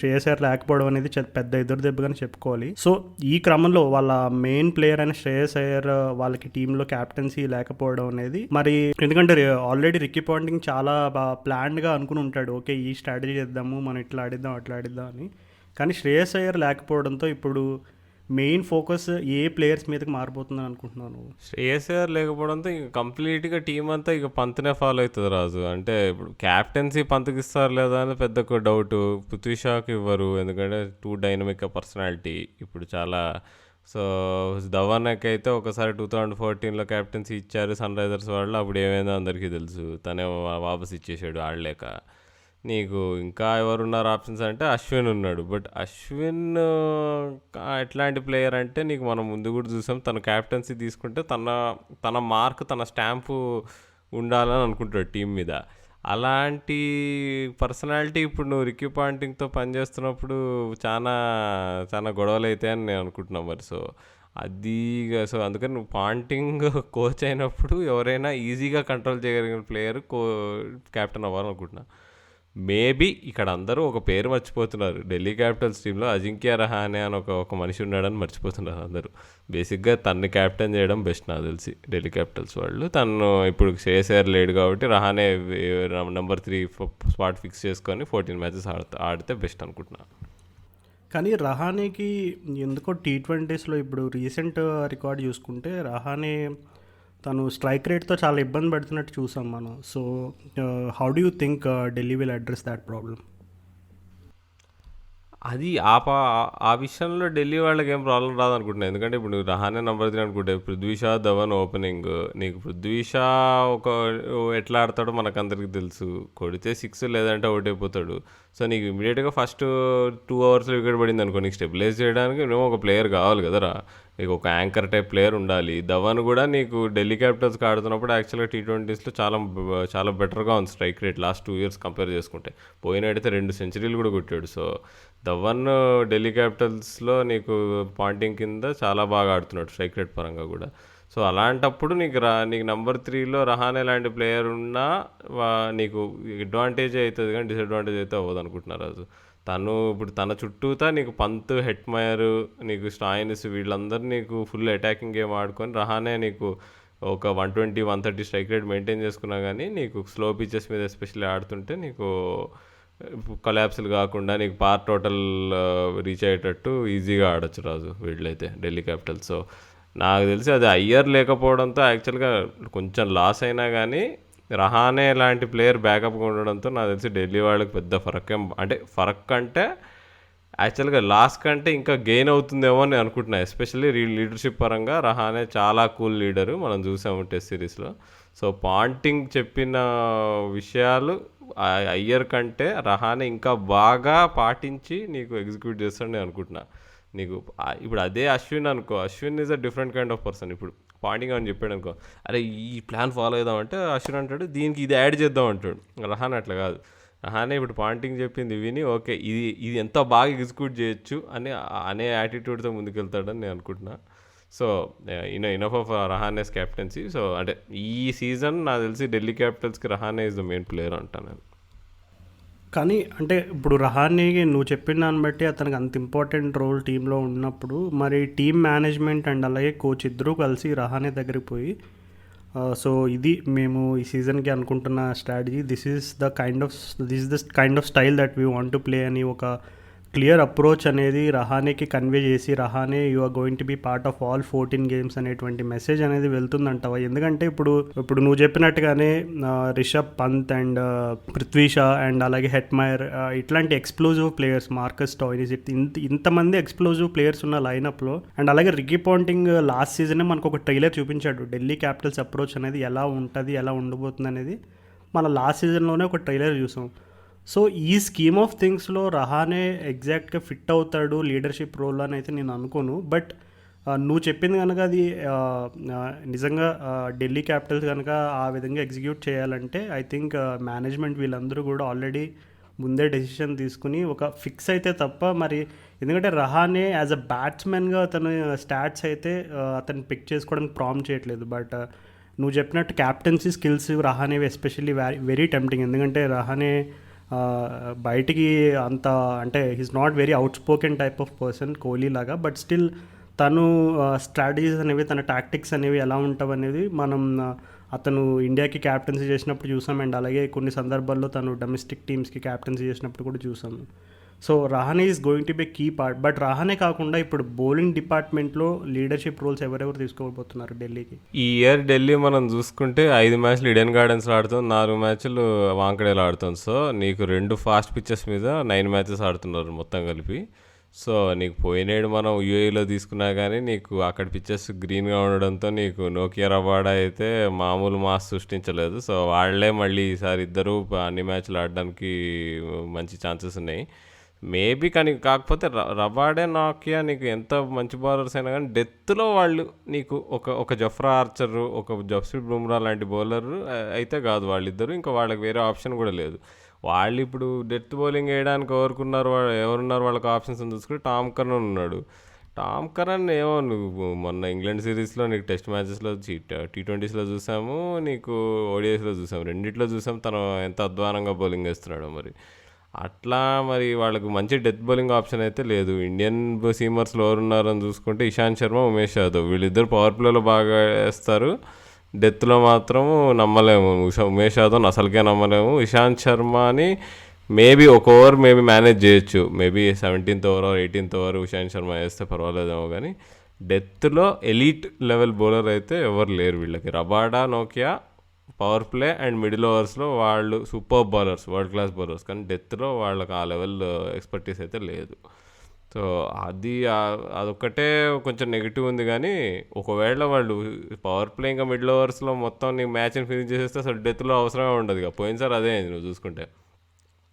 శ్రేయస్ అయ్యర్ లేకపోవడం అనేది పెద్ద ఎదురు దెబ్బగానే చెప్పుకోవాలి. సో ఈ క్రమంలో వాళ్ళ మెయిన్ ప్లేయర్ అయిన శ్రేయస్ అయ్యర్ వాళ్ళకి టీంలో క్యాప్టెన్సీ లేకపోవడం అనేది, మరి ఎందుకంటే ఆల్రెడీ రికీ పాంటింగ్ చాలా ప్లాన్డ్గా అనుకుని ఉంటాడు, ఓకే ఈ స్ట్రాటజీ చేద్దాము, మనం ఇట్లా ఆడిద్దాం అట్లా ఆడిద్దాం అని. కానీ శ్రేయస్ అయ్యర్ లేకపోవడంతో ఇప్పుడు మెయిన్ ఫోకస్ ఏ ప్లేయర్స్ మీదకి మారిపోతుందని అనుకుంటున్నాను. శ్రేయస్ అయ్యర్ లేకపోవడంతో ఇంక కంప్లీట్గా టీం అంతా ఇక పంత్నే ఫాలో అవుతుంది రాజు. అంటే ఇప్పుడు క్యాప్టెన్సీ పంత్కి ఇస్తారు లేదా అని పెద్ద డౌట్. పృథ్వీ షాకి ఇవ్వరు, ఎందుకంటే టూ డైనమిక్ పర్సనాలిటీ ఇప్పుడు చాలా. సో ధవన్కి అయితే ఒకసారి 2014లో క్యాప్టెన్సీ ఇచ్చారు సన్ రైజర్స్ వాళ్ళు, అప్పుడు ఏమైందో అందరికీ తెలుసు, తనే వాపస్ ఇచ్చేసాడు ఆడలేక. నీకు ఇంకా ఎవరున్నారు ఆప్షన్స్ అంటే అశ్విన్ ఉన్నాడు. బట్ అశ్విన్ ఎట్లాంటి ప్లేయర్ అంటే, నీకు మనం ముందు కూడా చూసాం, తన క్యాప్టెన్సీ తీసుకుంటే తన మార్క్, తన స్టాంపు ఉండాలని అనుకుంటాడు టీం మీద. అలాంటి పర్సనాలిటీ ఇప్పుడు నువ్వు రికీ పాంటింగ్తో పనిచేస్తున్నప్పుడు చాలా చాలా గొడవలు అవుతాయని నేను అనుకుంటున్నాను మరి. సో అందుకని నువ్వు పాంటింగ్ కోచ్ అయినప్పుడు ఎవరైనా ఈజీగా కంట్రోల్ చేయగలిగిన ప్లేయర్ క్యాప్టెన్ అవ్వాలనుకుంటున్నా. మేబీ ఇక్కడ అందరూ ఒక పేరు మర్చిపోతున్నారు, ఢిల్లీ క్యాపిటల్స్ టీంలో అజింక్య రహానే అని ఒక మనిషి ఉన్నాడని మర్చిపోతున్నారు అందరూ. బేసిక్గా తన్ని క్యాప్టెన్ చేయడం బెస్ట్ నాకు తెలిసి ఢిల్లీ క్యాపిటల్స్ వాళ్ళు. తను ఇప్పుడు శ్రేయస్ అయ్యర్ లేడు కాబట్టి రహానే నెంబర్ 3 స్పాట్ ఫిక్స్ చేసుకొని 14 మ్యాచెస్ ఆడితే బెస్ట్ అనుకుంటున్నాను. కానీ రహానేకి ఎందుకో T20స్లో ఇప్పుడు రీసెంట్ రికార్డ్ చూసుకుంటే రహానే తను స్ట్రైక్ రేట్తో చాలా ఇబ్బంది పడుతున్నట్టు చూసాం మనం. So how do you think Delhi will address that problem? అది ఆ విషయంలో ఢిల్లీ వాళ్ళకి ఏం ప్రాబ్లం రాదనుకుంటున్నాను. ఎందుకంటే ఇప్పుడు నువ్వు రహానే నెంబర్ 3 అనుకుంటే పృథ్వీ షా, ధవన్ ఓపెనింగ్. నీకు పృథ్వీ షా ఎట్లా ఆడతాడో మనకు అందరికీ తెలుసు, కొడితే 6 లేదంటే అవుట్ అయిపోతాడు. సో నీకు ఇమీడియట్గా ఫస్ట్ 2 ఓవర్స్లో వికెట్ పడింది అనుకో, నీకు స్టెబిలైజ్ చేయడానికి నువ్వు ఒక ప్లేయర్ కావాలి కదరా, నీకు ఒక యాంకర్ టైప్ ప్లేయర్ ఉండాలి. ధవన్ కూడా నీకు ఢిల్లీ క్యాపిటల్స్కి ఆడుతున్నప్పుడు యాక్చువల్గా T20స్లో చాలా బెటర్గా ఉంది strike rate last 2 years compare చేసుకుంటే. పోయినట్టయితే 2 సెంచరీలు కూడా కొట్టాడు. సో ధవన్ ఢిల్లీ క్యాపిటల్స్లో నీకు పాయింటింగ్ కింద చాలా బాగా ఆడుతున్నాడు స్ట్రైక్ రేట్ పరంగా కూడా. సో అలాంటప్పుడు నీకు నెంబర్ 3లో రహానే లాంటి ప్లేయర్ ఉన్నా నీకు అడ్వాంటేజ్ అవుతుంది కానీ డిసడ్వాంటేజ్ అయితే అవ్వదు అనుకుంటున్నారు రాజు. ఇప్పుడు తన చుట్టూతా నీకు పంత్, హెట్మయర్, నీకు స్టాయినిస్ వీళ్ళందరూ నీకు ఫుల్ అటాకింగ్ గేమ్ ఆడుకొని రహానే నీకు ఒక 120, 130 స్ట్రైక్ రేట్ మెయింటైన్ చేసుకున్నా కానీ నీకు స్లో పిచెస్ మీద ఎస్పెషల్లీ ఆడుతుంటే నీకు కొలాప్స్లు కాకుండా నీకు టోటల్ రీచ్ అయ్యేటట్టు ఈజీగా ఆడొచ్చు రాజు వీళ్ళైతే ఢిల్లీ క్యాపిటల్స్. సో నాకు తెలిసి అది అయ్యర్ లేకపోవడంతో యాక్చువల్గా కొంచెం లాస్ అయినా కానీ రహానే లాంటి ప్లేయర్ బ్యాకప్గా ఉండడంతో నాకు తెలిసి ఢిల్లీ వాళ్ళకి పెద్ద ఫరక్ అంటే యాక్చువల్గా లాస్ కంటే ఇంకా గెయిన్ అవుతుందేమో అని అనుకుంటున్నా. ఎస్పెషల్లీ లీడర్షిప్ పరంగా రహానే చాలా కూల్ లీడరు, మనం చూసాము టెస్ట్ సిరీస్లో. సో పాంటింగ్ చెప్పిన విషయాలు అయ్యర్ కంటే రహానే ఇంకా బాగా పాటించి నీకు ఎగ్జిక్యూట్ చేస్తాడని నేను అనుకుంటున్నా. నీకు ఇప్పుడు అదే అశ్విన్ అనుకో, Ashwin is a different kind of person. ఇప్పుడు పాయింటింగ్ అని చెప్పాడు అనుకో, అరే ఈ ప్లాన్ ఫాలో అవుదామంటే అశ్విన్ అంటాడు దీనికి ఇది యాడ్ చేద్దాం అంటాడు. రహానే అట్లా కాదు. రహానే ఇప్పుడు పాయింటింగ్ చెప్పింది విని ఓకే ఇది ఎంత బాగా ఎగ్జిక్యూట్ చేయొచ్చు అనే యాటిట్యూడ్తో ముందుకెళ్తాడని నేను అనుకుంటున్నా. So enough of Rahane's captaincy. So అంటే ఈ సీజన్ నాకు తెలిసి ఢిల్లీ క్యాపిటల్స్కి Rahane is the main player అంటాను నేను. కానీ అంటే ఇప్పుడు రహానే నువ్వు చెప్పిన దాన్ని బట్టి అతనికి అంత ఇంపార్టెంట్ రోల్ టీంలో ఉన్నప్పుడు మరి టీమ్ మేనేజ్మెంట్ అండ్ అలాగే కోచ్ ఇద్దరూ కలిసి రహానే దగ్గరికి పోయి సో ఇది మేము ఈ సీజన్కి అనుకుంటున్న strategy, this is the kind of style that we want to play అని ఒక క్లియర్ అప్రోచ్ అనేది రహానేకి కన్వే చేసి Rahane you are going to be part of all 14 games అనేటువంటి మెసేజ్ అనేది వెళ్తుందంటావా? ఎందుకంటే ఇప్పుడు నువ్వు చెప్పినట్టుగానే రిషబ్ పంత్ అండ్ పృథ్వీ షా అండ్ అలాగే హెట్మయర్ ఇట్లాంటి ఎక్స్ప్లోజివ్ ప్లేయర్స్, మార్కస్ స్టాయినిస్, ఇంతమంది ఎక్స్ప్లోజివ్ ప్లేయర్స్ ఉన్న లైనప్లో అండ్ అలాగే రికీ పాంటింగ్ లాస్ట్ సీజనే మనకు ఒక ట్రైలర్ చూపించాడు ఢిల్లీ క్యాపిటల్స్ అప్రోచ్ అనేది ఎలా ఉంటుంది, ఎలా ఉండబోతుంది అనేది మన లాస్ట్ సీజన్లోనే ఒక ట్రైలర్ చూసాం. సో ఈ స్కీమ్ ఆఫ్ థింగ్స్లో రహానే ఎగ్జాక్ట్గా ఫిట్ అవుతాడు లీడర్షిప్ రోల్ అని అయితే నేను అనుకోను. బట్ నువ్వు చెప్పింది కనుక అది నిజంగా ఢిల్లీ క్యాపిటల్స్ కనుక ఆ విధంగా ఎగ్జిక్యూట్ చేయాలంటే ఐ థింక్ మేనేజ్మెంట్ వీళ్ళందరూ కూడా ఆల్రెడీ ముందే డెసిషన్ తీసుకుని ఒక ఫిక్స్ అయితే తప్ప మరి, ఎందుకంటే రహానే యాజ్ అ బ్యాట్స్మెన్గా అతను స్టాట్స్ అయితే అతను పిక్ చేసుకోవడానికి ప్రాంప్ట్ చేయట్లేదు. బట్ నువ్వు చెప్పినట్టు క్యాప్టెన్సీ స్కిల్స్ రహానేవి ఎస్పెషల్లీ వెరీ టెంప్టింగ్. ఎందుకంటే రహానే బయటికి అంత అంటే he's not very outspoken type of person Kohli లాగా, బట్ స్టిల్ తను స్ట్రాటజీస్ అనేవి, తన టాక్టిక్స్ అనేవి ఎలా ఉంటావు అనేది మనం అతను ఇండియాకి క్యాప్టెన్సీ చేసినప్పుడు చూసాం. అండ్ అలాగే కొన్ని సందర్భాల్లో తను డొమెస్టిక్ టీమ్స్కి క్యాప్టెన్సీ చేసినప్పుడు కూడా చూసాము. So Rahane is going to be key part. But Rahane కాకుండా ఇప్పుడు బౌలింగ్ డిపార్ట్మెంట్లో లీడర్షిప్ రోల్స్ ఎవరెవరు తీసుకోబోతున్నారు ఢిల్లీకి? ఈ ఇయర్ ఢిల్లీ మనం చూసుకుంటే 5 మ్యాచ్లు ఈడెన్ గార్డెన్స్లో ఆడుతుంది, 4 మ్యాచ్లు వాంకడేలో ఆడుతుంది. సో నీకు 2 ఫాస్ట్ పిచ్చెస్ మీద 9 మ్యాచెస్ ఆడుతున్నారు మొత్తం కలిపి. సో నీకు పోయినేడు మనం యూఏఈలో తీసుకున్నా కానీ నీకు అక్కడ పిచ్చెస్ గ్రీన్గా ఉండడంతో నీకు నోకియా రబాడా అయితే మామూలు మాస్ సృష్టించలేదు. సో వాళ్ళే మళ్ళీ ఈసారి ఇద్దరు అన్ని మ్యాచ్లు ఆడడానికి మంచి ఛాన్సెస్ ఉన్నాయి మేబీ. కానీ కాకపోతే రబాడే, నోకియా నీకు ఎంత మంచి బౌలర్స్ అయినా కానీ డెత్లో వాళ్ళు నీకు ఒక జఫ్రా ఆర్చర్, ఒక జస్ప్రీత్ బుమ్రా లాంటి బౌలర్ అయితే కాదు వాళ్ళిద్దరు. ఇంకా వాళ్ళకి వేరే ఆప్షన్ కూడా లేదు. వాళ్ళు ఇప్పుడు డెత్ బౌలింగ్ వేయడానికి ఎవరున్నారు వాళ్ళకి ఆప్షన్స్ అని చూసుకుంటే టామ్ కరన్ ఉన్నాడు. టామ్ కరన్ ఏమో నువ్వు మొన్న ఇంగ్లాండ్ సిరీస్లో నీకు టెస్ట్ మ్యాచెస్లో T20స్లో చూసాము, నీకు ఓడిఐస్లో చూసాము, రెండిట్లో చూసాము తను ఎంత అధ్వానంగా బౌలింగ్ వేస్తున్నాడు. మరి అట్లా మరి వాళ్ళకు మంచి డెత్ బౌలింగ్ ఆప్షన్ అయితే లేదు. ఇండియన్ సీమర్స్లో ఎవరున్నారని చూసుకుంటే ఇషాంత్ శర్మ, ఉమేష్ యాదవ్ వీళ్ళిద్దరు పవర్ ప్లేలో బాగా వేస్తారు. డెత్లో మాత్రం నమ్మలేము, ఉమేష్ యాదవ్ని అసలుకే నమ్మలేము. ఇషాంత్ శర్మని మేబీ ఒక ఓవర్ మేనేజ్ చేయొచ్చు, maybe 17th over 18th over Ishant Sharma వేస్తే పర్వాలేదేమో. కానీ డెత్లో ఎలీట్ లెవెల్ బౌలర్ అయితే ఎవరు లేరు వీళ్ళకి. రబాడా, నోకియా పవర్ ప్లే అండ్ మిడిల్ ఓవర్స్లో వాళ్ళు super bowlers, world class bowlers, కానీ డెత్లో వాళ్ళకి ఆ లెవెల్ ఎక్స్పర్టీస్ అయితే లేదు. సో అదొక్కటే కొంచెం నెగిటివ్ ఉంది. కానీ ఒకవేళ వాళ్ళు పవర్ ప్లే ఇంకా మిడిల్ ఓవర్స్లో మొత్తం నీకు మ్యాచ్ని ఫినిష్ చేసేస్తే అసలు డెత్లో అవసరమే ఉండదు. ఇక పోయినసారి అదే నువ్వు చూసుకుంటే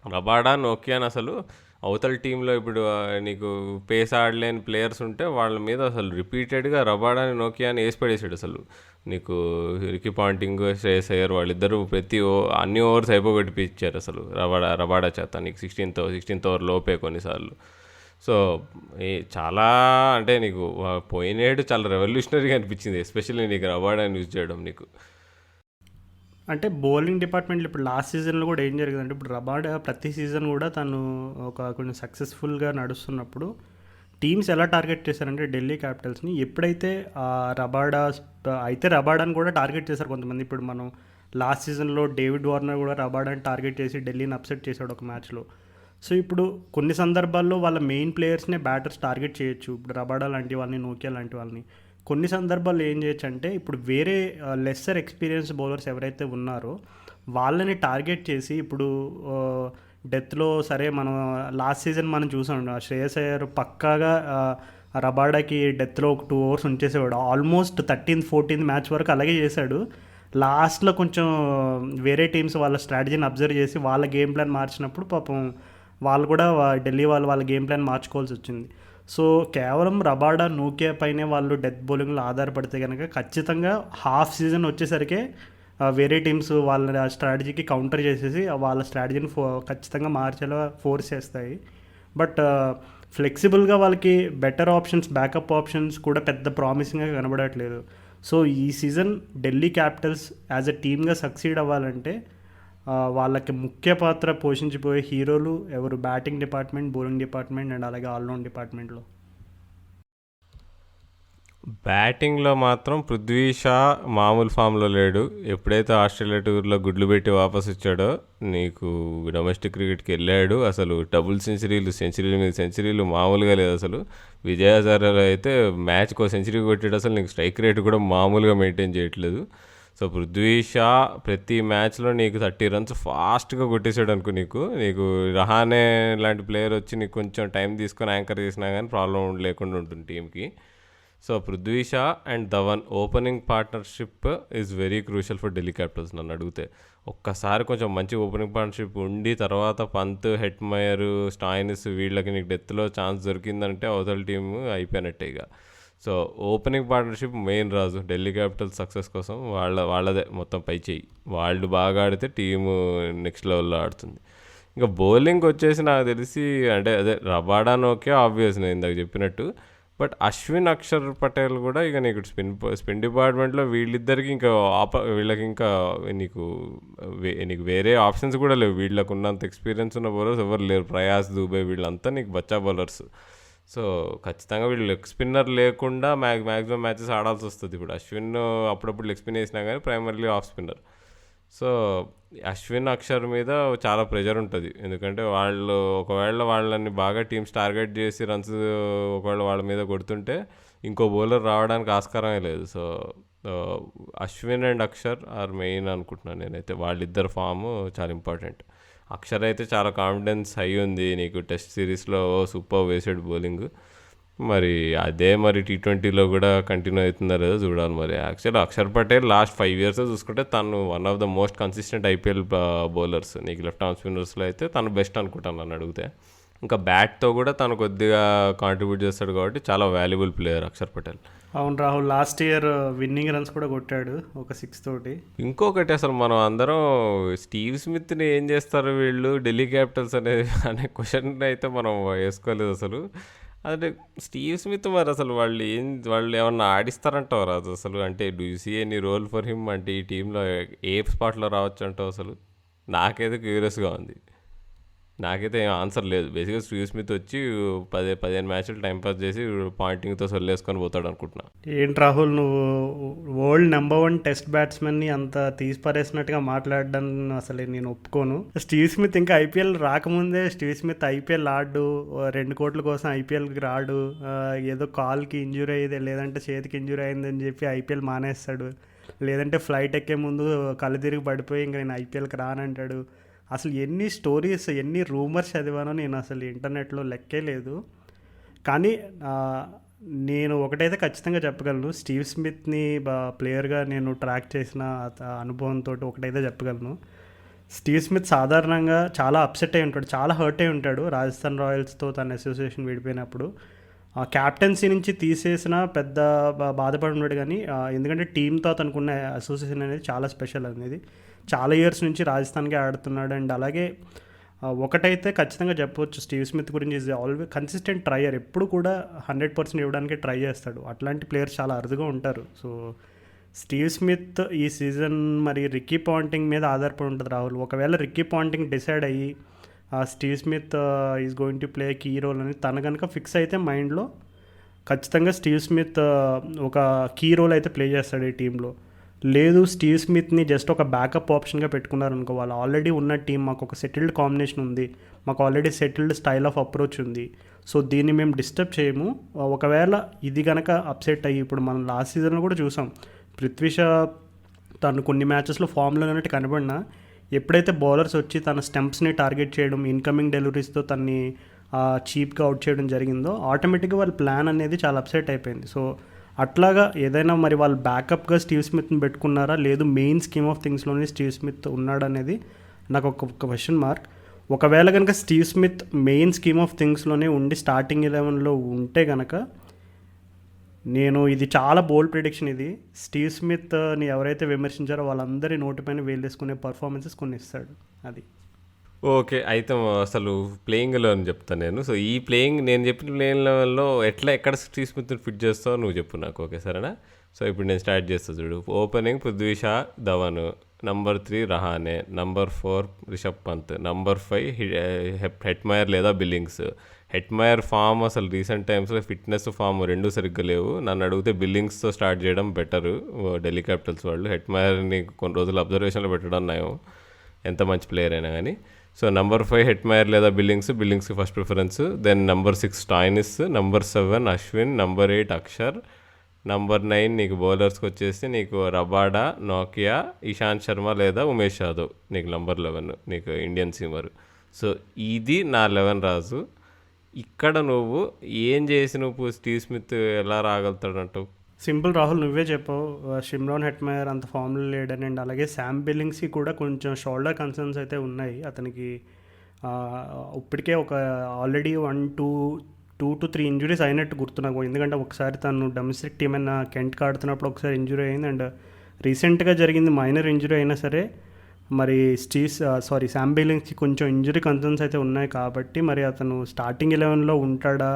రబాడా, నోకియాని అసలు అవతల టీంలో ఇప్పుడు నీకు పేస్ ఆడలేని ప్లేయర్స్ ఉంటే వాళ్ళ మీద అసలు రిపీటెడ్గా రబాడాని, నోకియాని వేసి పడేసాడు. అసలు నీకు రికీ పాంటింగ్, శ్రేయస్ అయ్యర్ వాళ్ళిద్దరూ అన్ని ఓవర్స్ అయిపోగొట్టిపించారు అసలు రబాడా చేత నీకు 16th ఓవర్ లోపే కొన్నిసార్లు. సో చాలా అంటే నీకు పోయినేడు చాలా రెవల్యూషనరీగా అనిపించింది, ఎస్పెషల్లీ నీకు రబాడాని యూజ్ చేయడం నీకు. అంటే బౌలింగ్ డిపార్ట్మెంట్లో ఇప్పుడు లాస్ట్ సీజన్లో కూడా ఏం జరిగిందంటే, ఇప్పుడు రబాడా ప్రతి సీజన్ కూడా తను కొంచెం సక్సెస్ఫుల్గా నడుస్తున్నప్పుడు టీమ్స్ ఎలా టార్గెట్ చేశారంటే ఢిల్లీ క్యాపిటల్స్ని, ఎప్పుడైతే రబాడాని కూడా టార్గెట్ చేశారు కొంతమంది. ఇప్పుడు మనం లాస్ట్ సీజన్లో డేవిడ్ వార్నర్ కూడా రబాడాని టార్గెట్ చేసి ఢిల్లీని అప్సెట్ చేశాడు ఒక మ్యాచ్లో. సో ఇప్పుడు కొన్ని సందర్భాల్లో వాళ్ళ మెయిన్ ప్లేయర్స్నే బ్యాటర్స్ టార్గెట్ చేయొచ్చు, ఇప్పుడు రబాడా లాంటి వాళ్ళని, నోకియా లాంటి వాళ్ళని. కొన్ని సందర్భాల్లో ఏం చేయొచ్చు అంటే, ఇప్పుడు వేరే లెస్సర్ ఎక్స్పీరియన్స్ బౌలర్స్ ఎవరైతే ఉన్నారో వాళ్ళని టార్గెట్ చేసి, ఇప్పుడు డెత్లో సరే మనం లాస్ట్ సీజన్ మనం చూసాం, శ్రేయస్ అయ్యర్ పక్కాగా రబాడాకి డెత్లో ఒక 2 overs ఉంచేసేవాడు. Almost 13th 14th match వరకు అలాగే చేశాడు. లాస్ట్లో కొంచెం వేరే టీమ్స్ వాళ్ళ స్ట్రాటజీని అబ్జర్వ్ చేసి వాళ్ళ గేమ్ ప్లాన్ మార్చినప్పుడు పాపం వాళ్ళు కూడా ఢిల్లీ వాళ్ళ గేమ్ ప్లాన్ మార్చుకోవాల్సి వచ్చింది. సో కేవలం రబాడా, నోకియా పైనే వాళ్ళు డెత్ బౌలింగ్లో ఆధారపడితే కనుక ఖచ్చితంగా హాఫ్ సీజన్ వచ్చేసరికి వేరే టీమ్స్ వాళ్ళ స్ట్రాటజీకి కౌంటర్ చేసేసి వాళ్ళ స్ట్రాటజీని ఖచ్చితంగా మార్చేలా ఫోర్స్ చేస్తాయి. బట్ ఫ్లెక్సిబుల్గా వాళ్ళకి బెటర్ ఆప్షన్స్, బ్యాకప్ ఆప్షన్స్ కూడా పెద్ద ప్రామిసింగ్గా కనబడట్లేదు. సో ఈ season Delhi Capitals as a టీమ్గా సక్సీడ్ అవ్వాలంటే వాళ్ళకి ముఖ్య పాత్ర పోషించిపోయే హీరోలు ఎవరు? Batting department, bowling department and అలాగే ఆల్రౌండ్ డిపార్ట్మెంట్లో. బ్యాటింగ్లో మాత్రం పృథ్వీ షా మామూలు ఫామ్లో లేడు. ఎప్పుడైతే ఆస్ట్రేలియా టూర్లో గుడ్లు పెట్టి వాపస్ వచ్చాడో నీకు డొమెస్టిక్ క్రికెట్కి వెళ్ళాడు. అసలు డబుల్ సెంచరీల మీద సెంచరీలు మామూలుగా లేదు. అసలు విజయ్ హజారేలో అయితే మ్యాచ్కో సెంచరీ కొట్టాడు. అసలు నీకు స్ట్రైక్ రేట్ కూడా మామూలుగా మెయింటైన్ చేయట్లేదు. సో పృథ్వీ షా ప్రతి మ్యాచ్లో నీకు 30 runs ఫాస్ట్గా కొట్టేసాడు అనుకో. నీకు రహానే లాంటి ప్లేయర్ వచ్చి నీకు కొంచెం టైం తీసుకొని యాంకర్ చేసినా కానీ ప్రాబ్లం లేకుండా ఉంటుంది టీంకి. So Prithvi Shaw and Dhawan opening partnership is very crucial for Delhi Capitals నన్ను అడిగితే. ఒక్కసారి కొంచెం మంచి ఓపెనింగ్ పార్ట్నర్షిప్ ఉండి తర్వాత పంత్, హెట్మయర్, స్టాయినిస్ వీళ్ళకి నీకు డెత్లో ఛాన్స్ దొరికిందంటే అవతల టీము అయిపోయినట్టే ఇక. సో ఓపెనింగ్ పార్ట్నర్షిప్ మెయిన్ రాజు ఢిల్లీ క్యాపిటల్స్ సక్సెస్ కోసం. వాళ్ళదే మొత్తం పై చేయి. వాళ్ళు బాగా ఆడితే టీము నెక్స్ట్ లెవెల్లో ఆడుతుంది. ఇంకా బౌలింగ్ వచ్చేసి నాకు తెలిసి అంటే అదే రబాడా, నోకియా ఆబ్వియస్ నేను ఇందాక చెప్పినట్టు. బట్ అశ్విన్, అక్షర్ పటేల్ కూడా ఇక నీకు స్పిన్ డిపార్ట్మెంట్లో వీళ్ళిద్దరికి ఇంకా వీళ్ళకి ఇంకా నీకు వేరే ఆప్షన్స్ కూడా లేవు. వీళ్ళకు ఉన్నంత ఎక్స్పీరియన్స్ ఉన్న బౌలర్స్ ఎవరు లేరు. ప్రయాస్, దుబే వీళ్ళంతా నీకు బచ్చా బౌలర్స్. సో ఖచ్చితంగా వీళ్ళు లెగ్ స్పిన్నర్ లేకుండా మ్యాక్సిమం మ్యాచెస్ ఆడాల్సి వస్తుంది. ఇప్పుడు అశ్విన్ అప్పుడప్పుడు లెగ్ స్పిన్ వేసినా కానీ primarily off spinner. So Ashwin, Axar మీద చాలా ప్రెషర్ ఉంటుంది. ఎందుకంటే వాళ్ళు ఒకవేళ వాళ్ళని బాగా టీమ్స్ టార్గెట్ చేసి రన్స్ ఒకవేళ వాళ్ళ మీద కొడుతుంటే ఇంకో బౌలర్ రావడానికి ఆస్కారమే లేదు. So Ashwin and Axar are main అనుకుంటున్నాను నేనైతే. వాళ్ళిద్దరు ఫామ్ చాలా ఇంపార్టెంట్. అక్షర్ అయితే చాలా కాన్ఫిడెన్స్ హై ఉంది. నీకు టెస్ట్ సిరీస్లో సూపర్ వేసాడు బౌలింగ్. మరి అదే మరి T20లో కూడా కంటిన్యూ అవుతుందో లేదో చూడాలి. మరి actually Axar Patel last 5 years చూసుకుంటే తను one of the most consistent IPL bowlers. నీకు లెఫ్ట్ ఆర్మ్ స్పిన్నర్స్లో అయితే తను బెస్ట్ అనుకుంటాను నన్ను అడిగితే. ఇంకా బ్యాట్తో కూడా తను కొద్దిగా కాంట్రిబ్యూట్ చేస్తాడు కాబట్టి చాలా వాల్యుబుల్ ప్లేయర్ అక్షర్ పటేల్. అవును Rahul, last year winnowing runs కూడా కొట్టాడు ఒక 6 తోటి. ఇంకొకటి అసలు మనం అందరం స్టీవ్ స్మిత్ని ఏం చేస్తారు వీళ్ళు ఢిల్లీ క్యాపిటల్స్ అనే క్వశ్చన్ అయితే మనం వేసుకోలేదు అసలు. అంటే స్టీవ్ స్మిత్ మరి అసలు వాళ్ళు ఏమన్నా ఆడిస్తారంటావు రాజు అసలు? అంటే do you see any role for him? అంటే ఈ టీంలో ఏ స్పాట్లో రావచ్చు అంటావు అసలు? నాకైతే క్యూరియస్గా ఉంది. నాకైతే ఏం ఆన్సర్ లేదు. బేసిక్గా స్టీవ్ స్మిత్ వచ్చి 15 మ్యాచ్లు టైంపాస్ చేసి పాయింటింగ్తో సొల్లేసుకొని పోతాడు అనుకుంటున్నా. ఏంటి రాహుల్, నువ్వు వరల్డ్ నెంబర్ 1 టెస్ట్ బ్యాట్స్మెన్ని అంత తీసిపారేసినట్టుగా మాట్లాడడం అసలు నేను ఒప్పుకోను. స్టీవ్ స్మిత్ ఇంకా IPL రాకముందే స్టీవ్ స్మిత్ IPL ఆడు, 2 కోట్ల కోసం IPLకి రాడు, ఏదో కాల్కి ఇంజురీ అయ్యేది లేదంటే చేతికి ఇంజురీ అయిందని చెప్పి IPL మానేస్తాడు, లేదంటే ఫ్లైట్ ఎక్కే ముందు కళ్ళు తిరిగి పడిపోయి ఇంకా నేను IPLకి రానంటాడు. అసలు ఎన్ని స్టోరీస్, ఎన్ని రూమర్స్ చదివానో నేను అసలు ఇంటర్నెట్లో లెక్కే లేదు. కానీ నేను ఒకటైతే ఖచ్చితంగా చెప్పగలను, స్టీవ్ స్మిత్ని ప్లేయర్గా నేను ట్రాక్ చేసిన అనుభవంతో ఒకటైతే చెప్పగలను. స్టీవ్ స్మిత్ సాధారణంగా చాలా అప్సెట్ అయి ఉంటాడు, చాలా హర్ట్ అయి ఉంటాడు రాజస్థాన్ రాయల్స్తో తన అసోసియేషన్ విడిపోయినప్పుడు. క్యాప్టెన్సీ నుంచి తీసేసిన పెద్ద బాధపడి ఉన్నాడు. కానీ ఎందుకంటే టీంతో అతనుకున్న అసోసియేషన్ అనేది చాలా స్పెషల్ అనేది. చాలా ఇయర్స్ నుంచి రాజస్థాన్కే ఆడుతున్నాడు. అండ్ అలాగే ఒకటైతే ఖచ్చితంగా చెప్పవచ్చు, స్టీవ్ స్మిత్ గురించి ఈజ్ ఆల్వేస్ కన్సిస్టెంట్ ట్రయర్. ఎప్పుడు కూడా 100% ఇవ్వడానికి ట్రై చేస్తాడు. అట్లాంటి ప్లేయర్స్ చాలా అరుదుగా ఉంటారు. సో స్టీవ్ స్మిత్ ఈ సీజన్ మరి రిక్కీ పాంటింగ్ మీద ఆధారపడి ఉంటుంది రాహుల్. ఒకవేళ రిక్కీ పాంటింగ్ డిసైడ్ అయ్యి Steve Smith is going to play key role అని తన కనుక ఫిక్స్ అయితే మైండ్లో, ఖచ్చితంగా స్టీవ్ స్మిత్ ఒక కీ రోల్ అయితే ప్లే చేస్తాడు ఈ టీంలో. లేదు స్టీవ్ స్మిత్ని జస్ట్ ఒక బ్యాకప్ ఆప్షన్గా పెట్టుకున్నారనుకో, వాళ్ళు ఆల్రెడీ ఉన్న టీం, మాకు ఒక సెటిల్డ్ కాంబినేషన్ ఉంది, మాకు already settled style of approach ఉంది, సో దీన్ని మేము డిస్టర్బ్ చేయము. ఒకవేళ ఇది కనుక అప్సెట్ అయ్యి, ఇప్పుడు మనం లాస్ట్ సీజన్లో కూడా చూసాం, పృథ్వీ షా తను కొన్ని మ్యాచెస్లో ఫామ్లో ఉన్నట్టు కనబడినా ఎప్పుడైతే బౌలర్స్ వచ్చి తన స్టంప్స్ని టార్గెట్ చేయడం, ఇన్కమింగ్ డెలివరీస్తో తన్ని చీప్గా అవుట్ చేయడం జరిగిందో, ఆటోమేటిక్గా వాళ్ళ ప్లాన్ అనేది చాలా అప్సెట్ అయిపోయింది. సో అట్లాగా ఏదైనా మరి వాళ్ళు బ్యాకప్గా స్టీవ్ స్మిత్ని పెట్టుకున్నారా, లేదు మెయిన్ స్కీమ్ ఆఫ్ థింగ్స్లోనే స్టీవ్ స్మిత్ ఉన్నాడనేది నాకు ఒక క్వశ్చన్ మార్క్. ఒకవేళ కనుక Steve Smith main scheme of థింగ్స్లోనే ఉండి స్టార్టింగ్ 11లో ఉంటే కనుక, నేను ఇది చాలా బోల్డ్ ప్రిడిక్షన్ ఇది, స్టీవ్ స్మిత్ని ఎవరైతే విమర్శించారో వాళ్ళందరి నోటిపైన వేలేసుకునే పర్ఫార్మెన్సెస్ కొన్ని ఇస్తాడు. అది ఓకే. అయితే అసలు ప్లేయింగ్లో అని చెప్తాను నేను. సో ఈ ప్లేయింగ్ నేను చెప్పిన ప్లేయింగ్ లెవెల్లో ఎక్కడ స్టీవ్ స్మిత్ని ఫిట్ చేస్తావో నువ్వు చెప్పు నాకు, ఓకే సరేనా? సో ఇప్పుడు నేను స్టార్ట్ చేస్తా చూడు. Opening Prithvi Shaw, Dhawan. Number 3 Rahane. Number 4 Rishabh Pant. Number 5 Hetmyer లేదా బిల్లింగ్స్. హెట్మయర్ ఫామ్ అసలు రీసెంట్ టైమ్స్లో ఫిట్నెస్ ఫామ్ రెండు సరిగ్గా లేవు. నన్ను అడిగితే బిల్లింగ్స్తో స్టార్ట్ చేయడం బెటరు ఢిల్లీ క్యాపిటల్స్ వాళ్ళు. హెట్మయర్ని కొన్ని రోజులు అబ్జర్వేషన్లో పెట్టడం నయం, ఎంత మంచి ప్లేయర్ అయినా కానీ. సో నంబర్ 5 హెట్మయర్ లేదా బిల్లింగ్స్కి first preference. Then number 6 Stoinis. Number 7 Ashwin. Number 8 Axar. Number 9 నీకు బౌలర్స్కి వచ్చేసి నీకు రబాడా, నోకియా, ఇషాంత్ శర్మ లేదా ఉమేష్ యాదవ్ నీకు నంబర్ 11 నీకు ఇండియన్ సీమర్. సో ఇది నా 11 రాజు. ఇక్కడ నువ్వు ఏం చేసి నువ్వు స్టీవ్ స్మిత్ ఎలా రాగలుగుతాడంటావు? సింపుల్ రాహుల్, నువ్వే చెప్పావు. షిమ్రాన్ హెట్మయర్ అంత ఫామ్లో లేడని, అండ్ అలాగే శామ్ బిల్లింగ్స్కి కూడా కొంచెం షోల్డర్ కన్సర్న్స్ అయితే ఉన్నాయి. అతనికి ఇప్పటికే ఒక ఆల్రెడీ 2 to 3 ఇంజురీస్ అయినట్టు గుర్తు నాకు. ఎందుకంటే ఒకసారి తను డొమెస్టిక్ టీం అయిన కెంట్ ఆడుతున్నప్పుడు ఒకసారి ఇంజురీ అయింది, అండ్ రీసెంట్గా జరిగింది మైనర్ ఇంజురీ అయినా సరే మరి శామ్ బిల్లింగ్స్కి కొంచెం ఇంజురీ కన్సర్న్స్ అయితే ఉన్నాయి. కాబట్టి మరి అతను స్టార్టింగ్ 11లో ఉంటాడా?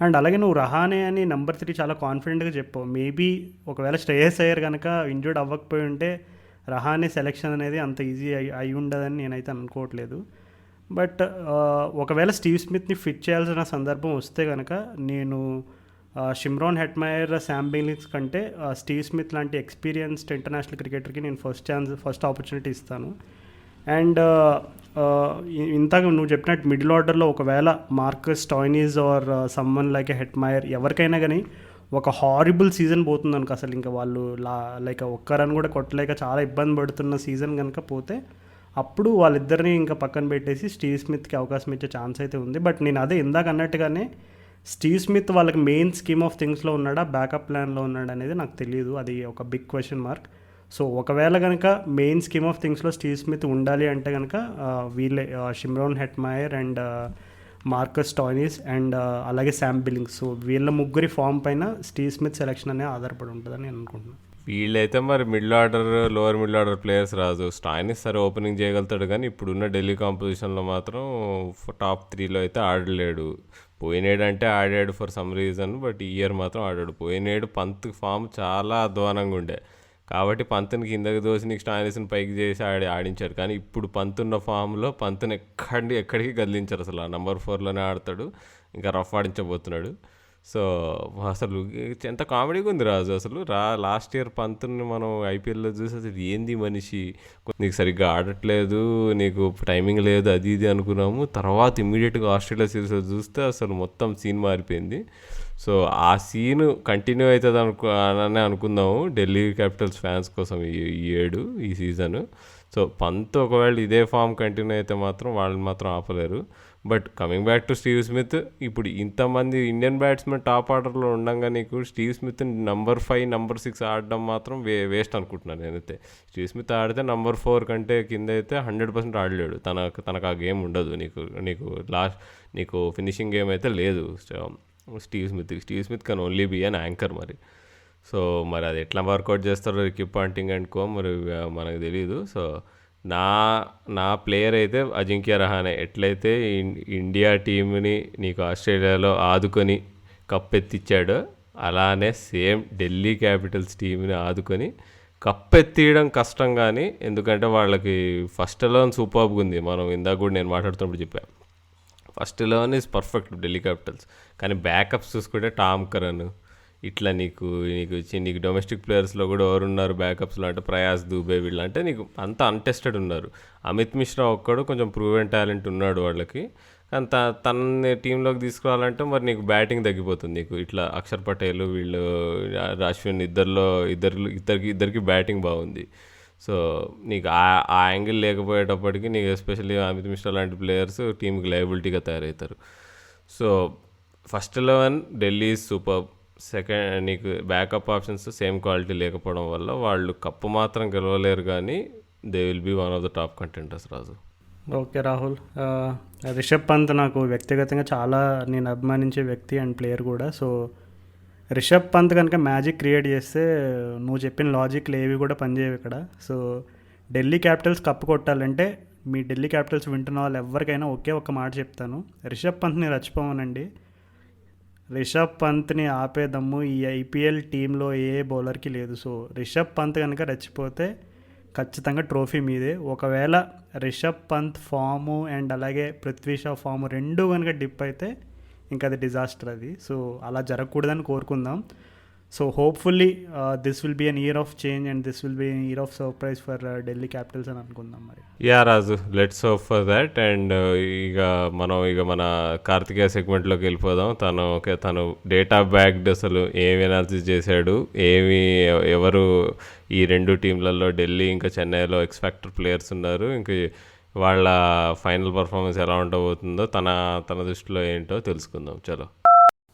అండ్ అలాగే నువ్వు రహానే అని నంబర్ 3 చాలా కాన్ఫిడెంట్గా చెప్పావు. మేబీ ఒకవేళ శ్రేయస్ అయ్యర్ కనుక ఇంజూర్డ్ అవ్వకపోయి ఉంటే రహానే సెలెక్షన్ అనేది అంత ఈజీ అయి ఉండదని నేనైతే అనుకోవట్లేదు. బట్ ఒకవేళ స్టీవ్ స్మిత్ని ఫిట్ చేయాల్సిన సందర్భం వస్తే కనుక నేను షిమ్రాన్ హెట్మయర్, శామ్ బిల్లింగ్స్ కంటే స్టీవ్ స్మిత్ లాంటి ఎక్స్పీరియన్స్డ్ ఇంటర్నేషనల్ క్రికెటర్కి నేను ఫస్ట్ ఆపర్చునిటీ ఇస్తాను. అండ్ ఇంతకు నువ్వు చెప్పినట్టు మిడిల్ ఆర్డర్లో ఒకవేళ Marcus Stoinis or someone like Hetmyer ఎవరికైనా కానీ ఒక హారిబుల్ సీజన్ పోతుంది అనుకో, అసలు ఇంకా వాళ్ళు లైక్ ఒక్క రన్ కూడా కొట్టలేక చాలా ఇబ్బంది పడుతున్న సీజన్ కనుక పోతే, అప్పుడు వాళ్ళిద్దరిని ఇంకా పక్కన పెట్టేసి స్టీవ్ స్మిత్కి అవకాశం ఇచ్చే ఛాన్స్ అయితే ఉంది. బట్ నేను అదే ఇందాక అన్నట్టుగానే స్టీవ్ స్మిత్ వాళ్ళకి మెయిన్ స్కీమ్ ఆఫ్ థింగ్స్లో ఉన్నాడా, బ్యాకప్ ప్లాన్లో ఉన్నాడా అనేది నాకు తెలియదు. అది ఒక బిగ్ క్వశ్చన్ మార్క్. సో ఒకవేళ కనుక మెయిన్ స్కీమ్ ఆఫ్ థింగ్స్లో స్టీవ్ స్మిత్ ఉండాలి అంటే కనుక వీళ్ళే Shimron Hetmyer and Marcus Stoinis and అలాగే శామ్ బిల్లింగ్స్. సో వీళ్ళ ముగ్గురి ఫామ్ పైన స్టీవ్ స్మిత్ సెలెక్షన్ అనేది ఆధారపడి ఉంటుందని నేను అనుకుంటున్నాను. వీళ్ళైతే మరి middle order, lower middle order players Raju. Stoinis సరే ఓపెనింగ్ చేయగలుగుతాడు, కానీ ఇప్పుడున్న ఢిల్లీ కాంపోజిషన్లో మాత్రం టాప్ 3లో అయితే ఆడలేడు. పోయినేడు అంటే ఆడాడు ఫర్ సమ్ రీజన్, బట్ ఈ ఇయర్ మాత్రం ఆడాడు. పోయినేడు పంత్ ఫామ్ చాలా అధ్వానంగా ఉండే, కాబట్టి పంతుని కిందకి దోసి నీకు స్టాయినిస్ని పైకి చేసి ఆడించారు. కానీ ఇప్పుడు పంతున్న ఫామ్లో పంతుని ఎక్కడికి కదిలించారు. అసలు ఆ నంబర్ 4లోనే ఆడతాడు, ఇంకా రఫ్ ఆడించబోతున్నాడు. సో అసలు ఎంత కామెడీగా ఉంది రాజు. అసలు లాస్ట్ ఇయర్ పంతుని మనం ఐపీఎల్లో చూసి అసలు ఏంది మనిషి, నీకు సరిగ్గా ఆడట్లేదు, నీకు టైమింగ్ లేదు, అది ఇది అనుకున్నాము. తర్వాత ఇమ్మీడియట్గా ఆస్ట్రేలియా సిరీస్లో చూస్తే అసలు మొత్తం సీన్ మారిపోయింది. సో ఆ సీన్ కంటిన్యూ అవుతుంది అని అనుకుందాము ఢిల్లీ క్యాపిటల్స్ ఫ్యాన్స్ కోసం ఈ సీజను. సో పంత్ ఒకవేళ ఇదే ఫామ్ కంటిన్యూ అయితే మాత్రం వాళ్ళని మాత్రం ఆపలేరు. But coming back to Steve Smith, ఇప్పుడు ఇంతమంది ఇండియన్ బ్యాట్స్మెన్ టాప్ ఆర్డర్లో ఉండగా నీకు స్టీవ్ స్మిత్ నంబర్ 5, నంబర్ 6 ఆడడం మాత్రం వేస్ట్ అనుకుంటున్నాను నేనైతే. స్టీవ్ స్మిత్ ఆడితే నంబర్ 4 కంటే కింద అయితే 100% ఆడలేడు. తనకు ఆ గేమ్ ఉండదు. నీకు ఫినిషింగ్ గేమ్ అయితే లేదు Steve Smith can only be an anchor మరి. సో మరి అది ఎట్లా వర్కౌట్ చేస్తారో రికీ పాంటింగ్ అండ్ కో మరి మనకు తెలియదు. సో నా నా ప్లేయర్ అయితే అజింక్య రహానే. ఎట్లయితే ఇండియా టీంని నీకు ఆస్ట్రేలియాలో ఆదుకొని కప్పెత్తిచ్చాడో అలానే సేమ్ ఢిల్లీ క్యాపిటల్స్ టీంని ఆదుకొని కప్పెత్తీయడం కష్టం, కానీ ఎందుకంటే వాళ్ళకి ఫస్ట్ 11 సూపర్గా ఉంది. మనం ఇందాక కూడా నేను మాట్లాడుతున్నప్పుడు చెప్పాను, first 11 is perfect Delhi Capitals. కానీ బ్యాకప్స్ చూసుకుంటే టామ్ కరన్ ఇట్లా నీకు డొమెస్టిక్ ప్లేయర్స్లో కూడా ఎవరున్నారు బ్యాకప్స్లో అంటే ప్రయాస్ దూబే, వీళ్ళు అంటే నీకు అంతా అన్టెస్టెడ్ ఉన్నారు. అమిత్ మిశ్రా ఒక్కడు కొంచెం ప్రూవెన్ టాలెంట్ ఉన్నాడు వాళ్ళకి, కానీ తనని టీంలోకి తీసుకురావాలంటే మరి నీకు బ్యాటింగ్ తగ్గిపోతుంది. నీకు ఇట్లా అక్షర్ పటేల్ వీళ్ళు అశ్విన్ ఇద్దరికి బ్యాటింగ్ బాగుంది. సో నీకు ఆ యాంగిల్ లేకపోయేటప్పటికి నీకు ఎస్పెషల్లీ అమిత్ మిశ్రా లాంటి ప్లేయర్స్ టీంకి లయబిలిటీగా తయారవుతారు. So first 11 Delhi super. Second నీకు బ్యాకప్ ఆప్షన్స్ సేమ్ క్వాలిటీ లేకపోవడం వల్ల వాళ్ళు కప్పు మాత్రం గెలవలేరు, కానీ they will be one of the top contenders. Raju okay Rahul, Rishabh Pant నాకు వ్యక్తిగతంగా చాలా నేను అభిమానించే వ్యక్తి అండ్ ప్లేయర్ కూడా. సో రిషబ్ పంత్ కనుక మ్యాజిక్ క్రియేట్ చేస్తే నువ్వు చెప్పిన లాజిక్లు ఏవి కూడా పనిచేయవు ఇక్కడ. సో ఢిల్లీ క్యాపిటల్స్ కప్పు కొట్టాలంటే మీ ఢిల్లీ క్యాపిటల్స్ వింటున్న వాళ్ళు ఎవరికైనా ఒకే ఒక్క మాట చెప్తాను, రిషబ్ పంత్ని రచ్చిపోవనండి. రిషబ్ పంత్ని ఆపేదమ్ము ఈ ఐపీఎల్ టీంలో ఏ బౌలర్కి లేదు. సో రిషబ్ పంత్ కనుక రెచ్చిపోతే ఖచ్చితంగా ట్రోఫీ మీదే. ఒకవేళ రిషబ్ పంత్ ఫాము అండ్ అలాగే పృథ్వీ షా ఫాము రెండు కనుక డిప్ అయితే ఇంకా అది డిజాస్టర్ అది. సో అలా జరగకూడదని కోరుకుందాం. So hopefully this will be an year of change and this will be an year of surprise for Delhi Capitals అని అనుకుందాం. మరి yeah Raju, let's hope for that. And ఇక మన కార్తికేయ సెగ్మెంట్లోకి వెళ్ళిపోదాం. తను డేటా బ్యాక్డ్ అసలు ఏమి అనాలిసిస్ చేశాడు, ఎవరు ఈ రెండు టీంలలో ఢిల్లీ ఇంకా చెన్నైలో ఎక్స్‌ఫ్యాక్టర్ ప్లేయర్స్ ఉన్నారు, ఇంకా వాళ్ళ ఫైనల్ పర్ఫార్మెన్స్ ఎలా ఉండబోతుందో తన దృష్టిలో ఏంటో తెలుసుకుందాం. చలో.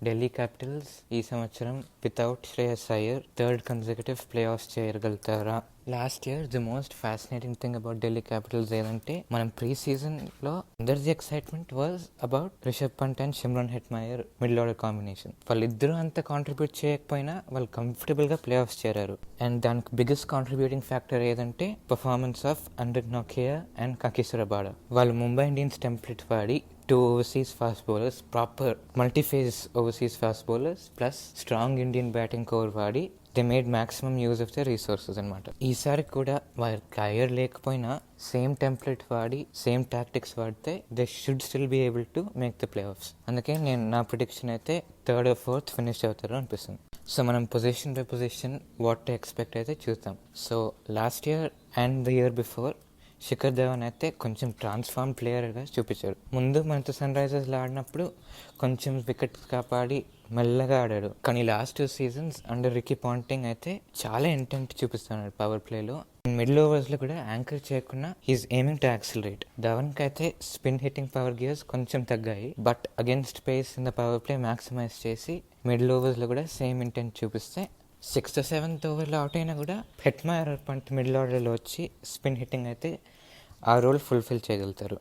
ఢిల్లీ క్యాపిటల్స్ ఈ సంవత్సరం without Shreyas Iyer third consecutive playoffs చేయగలుగుతారా? Last year the most fascinating thing about Delhi Capitals ఏదంటే మనం ప్రీ సీజన్లో అందరిది excitement was about Rishabh Pant and Shimron Hetmyer middle order combination. వాళ్ళిద్దరూ అంత కాంట్రిబ్యూట్ చేయకపోయినా వాళ్ళు కంఫర్టబుల్గా ప్లే ఆఫ్స్ చేరారు. అండ్ దానికి బిగ్గెస్ట్ కాంట్రిబ్యూటింగ్ ఫ్యాక్టర్ ఏదంటే పర్ఫార్మెన్స్ ఆఫ్ అండ్రిక్ నోకియా అండ్ కకిస్ రబాడ. వాళ్ళు ముంబై ఇండియన్స్ టెంప్లెట్ వాడి 2 overseas fast bowlers, proper multi-phase overseas fast bowlers plus strong Indian batting core వాడి they made maximum use of the resources అనమాట. ఈసారి కూడా వాళ్ళకి అయ్యర్ లేకపోయినా సేమ్ టెంప్లెట్ వాడి సేమ్ టాక్టిక్స్ వాడితే they should still be able to make the playoffs. అందుకే నా ప్రిడిక్షన్ అయితే 3rd or 4th ఫినిష్ అవుతారు అనిపిస్తుంది. సో మనం position by position what to expect అయితే చూద్దాం. So last year and the year before Shikhar Dhawan అయితే కొంచెం ట్రాన్స్ఫార్మ్ ప్లేయర్గా చూపించాడు. ముందు మనతో సన్ రైజర్స్లో ఆడినప్పుడు కొంచెం వికెట్ కాపాడి మెల్లగా ఆడాడు, కానీ last 2 seasons under Ricky Ponting అయితే చాలా ఇంటెంట్ చూపిస్తున్నాడు పవర్ ప్లేలో. మిడిల్ ఓవర్స్లో కూడా యాంకర్ చేయకుండా హీస్ ఎయిమింగ్ టు యాక్సిలరేట్. ధవన్కి అయితే స్పిన్ హిట్టింగ్ పవర్ గేర్స్ కొంచెం తగ్గాయి, but against pace in the power play maximize చేసి మిడిల్ ఓవర్స్లో కూడా సేమ్ ఇంటెంట్ చూపిస్తే 6th or 7th ఓవర్లో అవుట్ అయినా కూడా హెట్మయర్ పంట్ మిడిల్ ఆర్డర్లో వచ్చి స్పిన్ హిట్టింగ్ అయితే ఆ రోల్ ఫుల్ఫిల్ చేయగలుగుతారు.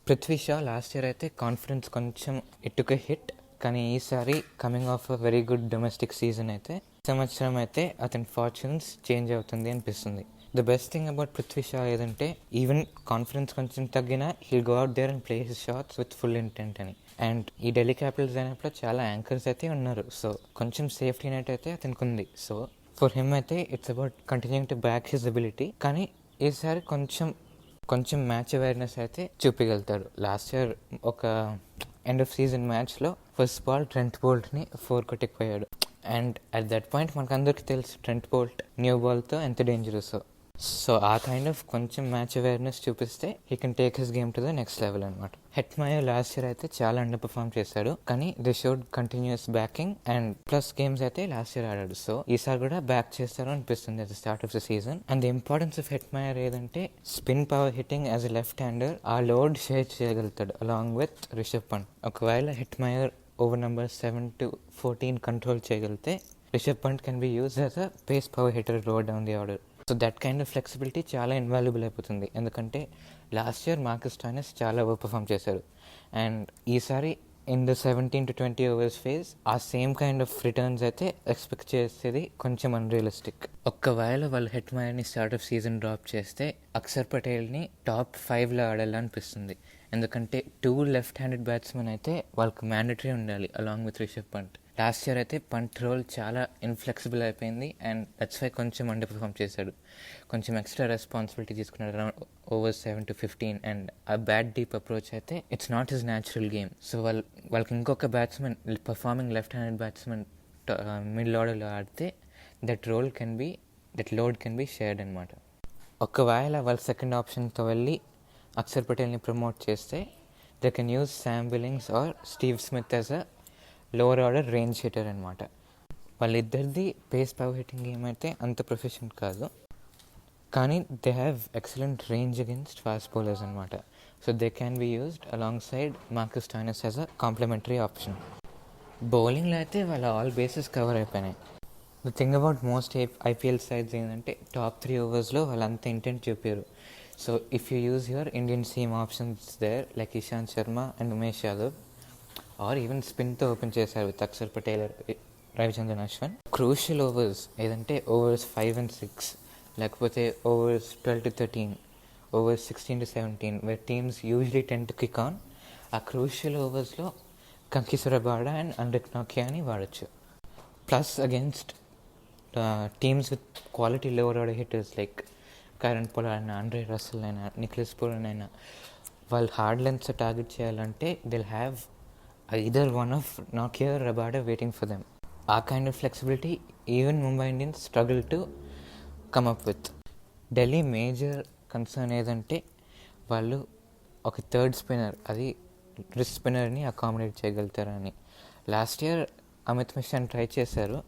పృథ్వీ షా లాస్ట్ ఇయర్ అయితే కాన్ఫిడెన్స్ కొంచెం ఇటుక హిట్, కానీ ఈసారి coming off a very good domestic season అయితే సంవత్సరం అయితే అతని ఫార్చ్యూన్స్ చేంజ్ అవుతుంది అనిపిస్తుంది. The best thing about Prithvi Shaw ఏదంటే ఈవెన్ కాన్ఫిడెన్స్ కొంచెం తగ్గినా he'll go out there and play his shots with full intent అని. అండ్ ఈ ఢిల్లీ క్యాపిటల్స్ అయినప్పుడు చాలా యాంకర్స్ అయితే ఉన్నారు, సో కొంచెం సేఫ్టీ నెట్ అయితే అతనికి ఉంది. సో ఫర్ హిమ్ అయితే it's about continuing to back his ability, కానీ ఈసారి కొంచెం మ్యాచ్ అవేర్నెస్ అయితే చూపించగలుగుతాడు. లాస్ట్ ఇయర్ ఒక ఎండ్ ఆఫ్ సీజన్ మ్యాచ్లో ఫస్ట్ బాల్ ట్రెంట్ బోల్ట్ని 4 కొట్టిపోయాడు. అండ్ అట్ దట్ పాయింట్ మనకు అందరికీ తెలుసు ట్రెంట్ బోల్ట్ న్యూ బాల్తో ఎంత డేంజరస్. సో ఆ కైండ్ ఆఫ్ కొంచెం మ్యాచ్ అవేర్నెస్ చూపిస్తే he can take his game to the next level అనమాట. హెట్మయర్ లాస్ట్ ఇయర్ అయితే చాలా అండర్ పర్ఫార్మ్ చేశాడు, కానీ they should continuous backing and plus games అయితే లాస్ట్ ఇయర్ ఆడాడు. సో ఈసారి కూడా బ్యాక్ చేస్తారు అనిపిస్తుంది at the start of the season. And the importance of Hetmyer ఏదంటే spin power hitting as a left hander ఆ లోడ్ షేర్ చేయగలుగుతాడు అలాంగ్ విత్ రిషబ్ పంట్. ఒకవేళ Hetmyer over number 7 to 14 control చేయగలిగితే Rishabh Pant can be use as a pace power hitter lower down the order. So that kind of flexibility చాలా ఇన్వాల్యుబుల్ అయిపోతుంది, ఎందుకంటే లాస్ట్ ఇయర్ మార్కస్ స్టోయినిస్ చాలా ఓవర్ పర్ఫామ్ చేశారు. అండ్ ఈసారి in the 17 to 20 overs phase ఆ సేమ్ కైండ్ ఆఫ్ రిటర్న్స్ అయితే ఎక్స్పెక్ట్ చేసేది కొంచెం అన్రియలిస్టిక్. ఒక్కవేళ వాళ్ళు హెట్మైర్ని స్టార్ట్ ఆఫ్ సీజన్ డ్రాప్ చేస్తే అక్షర్ పటేల్ని టాప్ 5లో ఆడాలనిపిస్తుంది. ఎందుకంటే 2 లెఫ్ట్ హ్యాండెడ్ బ్యాట్స్మెన్ అయితే వాళ్ళకి మ్యాండటరీ ఉండాలి along with Rishabh Pant. Last year అయితే పంట్ రోల్ చాలా ఇన్ఫ్లెక్సిబుల్ అయిపోయింది అండ్ దట్స్ వై కొంచెం అండర్ పర్ఫామ్ చేశాడు. కొంచెం ఎక్స్ట్రా రెస్పాన్సిబిలిటీ తీసుకున్నాడు అరౌండ్ ఓవర్స్ 7 to 15 అండ్ ఆ బ్యాట్ డీప్ అప్రోచ్ అయితే it's not his natural game. So వాళ్ళకి ఇంకొక batsmen performing left handed batsmen middle ఆర్డర్లో ఆడితే that load can be shared అనమాట. ఒకవేళ వాళ్ళ సెకండ్ ఆప్షన్తో వెళ్ళి అక్షర్ పటేల్ని ప్రమోట్ చేస్తే they can use Sam Billings or Steve Smith as a lower order range hitter అనమాట. వాళ్ళిద్దరిది పేస్ పవర్ హిట్టింగ్ గేమ్ అయితే అంత ప్రొఫెషన్ కాదు, కానీ they have excellent range against fast bowlers అనమాట. So they can be used alongside Marcus Stoinis as a complementary option. బౌలింగ్లో అయితే వాళ్ళ ఆల్ బేసెస్ కవర్ అయిపోయినాయి. The thing about most IPL sides ఏంటంటే టాప్ 3 ఓవర్స్లో వాళ్ళంత ఇంటెంట్ చూపారు. So if you use your Indian seam options there like Ishant Sharma and Umesh Yadav or even స్పిన్తో ఓపెన్ చేశారు with Axar Patel, Ravichandran Ashwin. Crucial overs ఏదంటే ఓవర్స్ 5 and 6 లేకపోతే overs 12 to 13, overs 16 to 17 where teams usually tend to kick on. ఆ క్రూషియల్ ఓవర్స్లో కంకిస్ రబాడా అండ్ అండ్రిక్ నాకియాని వాడచ్చు. Plus against teams with quality lower order hitters like Kieron Pollard అయినా, ఆండ్రే రసల్ అయినా, నిక్లెస్ పూరన్ అయినా వాళ్ళు హార్డ్ లెంత్స్ టార్గెట్ చేయాలంటే they'll have either one of Nokia or Rabada waiting for them. ఆ kind of flexibility even Mumbai Indians struggle to come up with. Delhi major concern ఏదంటే వాళ్ళు ఒక థర్డ్ స్పిన్నర్, అది రిస్ట్ స్పిన్నర్ని అకామిడేట్ చేయగలుగుతారని. లాస్ట్ ఇయర్ అమిత్ మిశ్రాని ట్రై చేశారు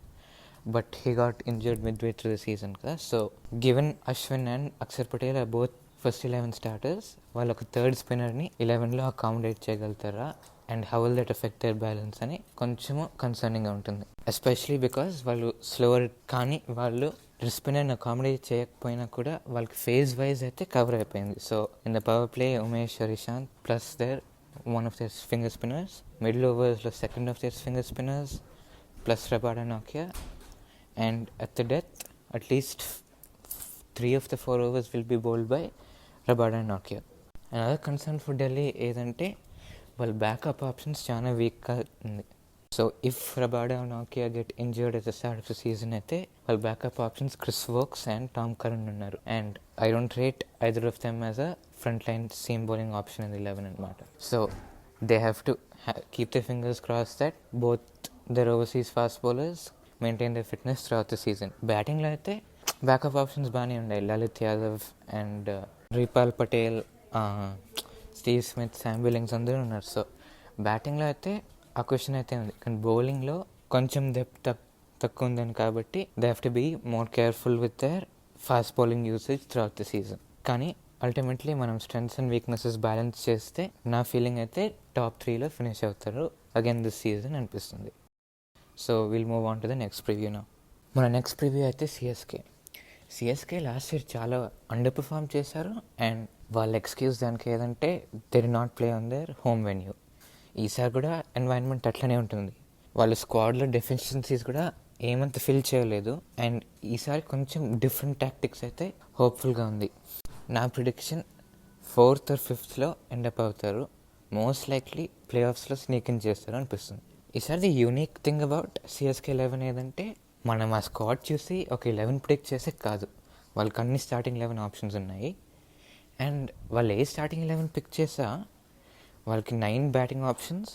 but he got injured midway through the season కదా. So given Ashwin and Axar Patel are both first 11 starters, వాళ్ళు ఒక థర్డ్ స్పిన్నర్ని 11లో అకామిడేట్ చేయగలుగుతారా and how will that affect their balance అని కొంచెము కన్సర్నింగ్గా ఉంటుంది. ఎస్పెషలీ బికాస్ వాళ్ళు స్లోవర్, కానీ వాళ్ళు స్పిన్నర్ని అకామిడేట్ చేయకపోయినా కూడా వాళ్ళకి ఫేజ్ వైజ్ అయితే కవర్ అయిపోయింది. So in the power play Umesh Ishant plus their one of their finger spinners, middle ఓవర్స్లో second of their finger spinners plus Rabada నాకియా, and at the death at least 3 of the 4 overs will be bowled by Rabada and Nokia. Another concern for Delhi ఏదంటే వాళ్ళ బ్యాకప్ ఆప్షన్స్ చాలా వీక్గా ఉంది. సో ఇఫ్ రబాడా నాకియా get injured at the start of the season అయితే వాళ్ళ backup options Chris Woakes and Tom Curran ఉన్నారు. And I don't rate either of them as a front line seam bowling option in 11 అనమాట. So they have to keep the fingers crossed that both their overseas fast bowlers maintain the fitness throughout the season. బ్యాటింగ్లో అయితే బ్యాకప్ ఆప్షన్స్ బాగానే ఉన్నాయి. Lalit Yadav and Ripal Patel, Steve Smith, Sam Billings అందరూ ఉన్నారు. సో బ్యాటింగ్లో అయితే ఆ క్వశ్చన్ అయితే ఉంది, కానీ బౌలింగ్లో కొంచెం డెప్త్ తక్కువ ఉందని కాబట్టి they have to be more careful with their fast bowling usage throughout the season. కానీ అల్టిమేట్లీ మనం స్ట్రెంగ్స్ అండ్ వీక్నెసెస్ బ్యాలెన్స్ చేస్తే నా ఫీలింగ్ అయితే టాప్ 3లో ఫినిష్ అవుతారు అగైన్ దిస్ సీజన్ అనిపిస్తుంది. So will move on to the next preview now. మన నెక్స్ట్ ప్రివ్యూ అయితే సిఎస్కే లాస్ట్ ఇయర్ చాలా అండర్ పర్ఫామ్ చేశారు అండ్ వాళ్ళ ఎక్స్క్యూజ్ దానికి ఏదంటే they did not play on their home venue. ఈసారి కూడా ఎన్వైరన్మెంట్ అట్లనే ఉంటుంది. వాళ్ళ స్క్వాడ్లో డెఫిషియన్సీస్ కూడా ఏమంత ఫిల్ చేయలేదు అండ్ ఈసారి కొంచెం డిఫరెంట్ టాక్టిక్స్ అయితే హోప్ఫుల్గా ఉంది. నా ప్రిడిక్షన్ 4th or 5thలో ఎండప్ అవుతారు. మోస్ట్ లైక్లీ ప్లే ఆఫ్స్లో స్నీక్ ఇన్ చేస్తారు అనిపిస్తుంది. ఈసారి the unique thing about CSK 11 ఏదంటే మనం ఆ స్క్వాడ్ చూసి ఒక 11 ప్రిడిక్ట్ చేసే కాదు, వాళ్ళకి అన్ని స్టార్టింగ్ 11 ఆప్షన్స్ ఉన్నాయి అండ్ వాళ్ళు ఏ స్టార్టింగ్ 11 పిక్ చేసా వాళ్ళకి 9 batting options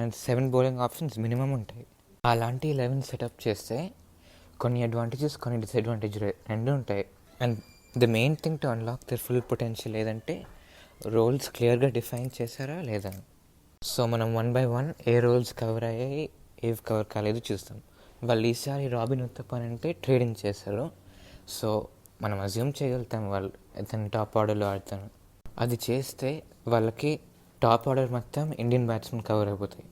and 7 bowling options minimum ఉంటాయి. అలాంటి 11 సెటప్ చేస్తే కొన్ని అడ్వాంటేజెస్ కొన్ని డిసడ్వాంటేజ్ రెండు ఉంటాయి. And the main thing to unlock their full potential ఏదంటే రోల్స్ క్లియర్గా డిఫైన్ చేశారా లేదా. సో మనం 1 by 1 ఏ రోల్స్ కవర్ అయ్యాయి, ఏవి కవర్ కాలేదు చూస్తాం. వాళ్ళు ఈసారి రాబిన్ ఉత్తప్పన్ అంటే ట్రేడింగ్ చేశారు. సో మనం అజ్యూమ్ చేయగలుగుతాం వాళ్ళు అతన్ని టాప్ ఆర్డర్లో ఆడతాను. అది చేస్తే వాళ్ళకి టాప్ ఆర్డర్ మొత్తం ఇండియన్ బ్యాట్స్మెన్ కవర్ అయిపోతాయి.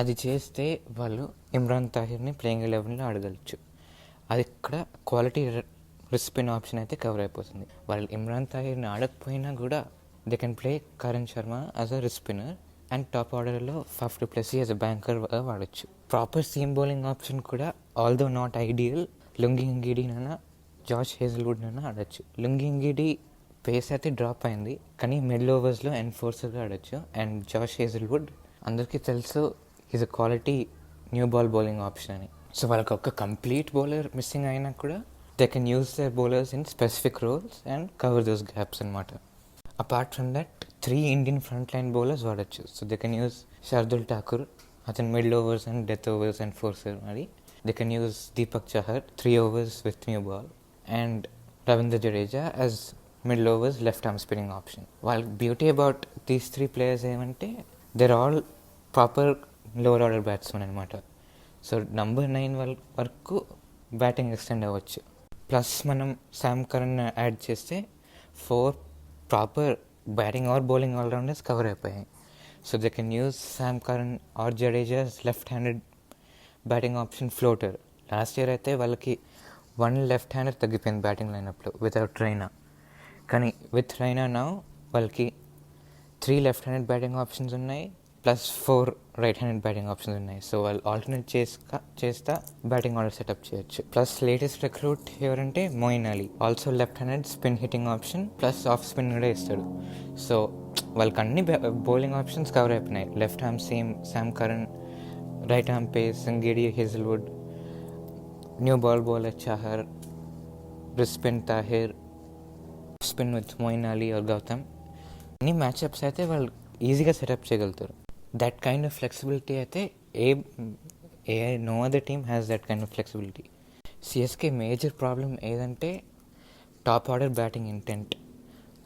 అది చేస్తే వాళ్ళు ఇమ్రాన్ తాహిర్ని ప్లేయింగ్ 11లో ఆడగలచ్చు. అది ఇక్కడ క్వాలిటీ రిస్పిన్ ఆప్షన్ అయితే కవర్ అయిపోతుంది. వాళ్ళు ఇమ్రాన్ తాహిర్ని ఆడకపోయినా కూడా they can play Karan Sharma as a wrist spinner and top ఆర్డర్లో Faf du Plessis as a banker వాడచ్చు. ప్రాపర్ సీమ్ బౌలింగ్ ఆప్షన్ కూడా ఆల్దో నాట్ ఐడియల్ లుంగి ఇంగిడీనైనా జాష్ హేజల్వుడ్నైనా ఆడచ్చు. లుంగి ఇంగిడి పేస్ అయితే డ్రాప్ అయింది, కానీ మిడిల్ ఓవర్స్లో ఎన్ఫోర్సర్గా ఆడచ్చు. అండ్ జాష్ హేజల్వుడ్ అందరికీ తెలుసు is a quality new ball bowling option అని. సో వాళ్ళకి ఒక కంప్లీట్ బౌలర్ మిస్సింగ్ అయినా కూడా they can use their bowlers in specific roles and cover those gaps అనమాట. Apart from that 3 Indian front line bowlers వాడచ్చు. So they can use Shardul Thakur, అతను middle overs and death overs and ఫోర్సర్ మరి. They can use Deepak Chahar 3 overs with new ball, and Ravindra Jadeja as middle overs left arm spinning option. వాళ్ళ బ్యూటీ అబౌట్ దీస్ 3 players ఏమంటే they're all proper lower order batsmen అనమాట. సో నంబర్ 9 వరకు బ్యాటింగ్ ఎక్స్టెండ్ అవ్వచ్చు. ప్లస్ మనం శామ్ కరణ్ యాడ్ చేస్తే 4 proper batting or bowling allrounders cover అయిపోయాయి. So they can use Sam Curran or Jadeja's left handed batting option floater. Last year అయితే వాళ్ళకి 1 లెఫ్ట్ హ్యాండర్ తగ్గిపోయింది బ్యాటింగ్ లైనప్లో వితౌట్ రైనా. కానీ విత్ రైనా నౌ వాళ్ళకి 3 లెఫ్ట్ హ్యాండెడ్ బ్యాటింగ్ ఆప్షన్స్ ఉన్నాయి, plus 4 right handed batting options ఉన్నాయి. సో వాళ్ళు ఆల్టర్నేట్ చేస్తా బ్యాటింగ్ ఆర్డర్ సెటప్ చేయొచ్చు. ప్లస్ లేటెస్ట్ రిక్రూట్ ఎవరంటే Moeen Ali, also left handed spin hitting option plus off spin కూడా ఇస్తాడు. సో వాళ్ళకి అన్ని బౌలింగ్ ఆప్షన్స్ కవర్ అయిపోయినాయి. Left arm Sam Curran, right arm pace గిడి Hazlewood, new ball bowler Chahar, wrist spin Tahir, spin with Moeen Ali or Gautam. అన్ని మ్యాచ్అప్స్ అయితే వాళ్ళు ఈజీగా సెటప్ చేయగలుగుతారు. దట్ కైండ్ ఆఫ్ ఫ్లెక్సిబిలిటీ అయితే no other team has that kind of flexibility. CSK major problem ఏదంటే టాప్ ఆర్డర్ బ్యాటింగ్ ఇంటెంట్.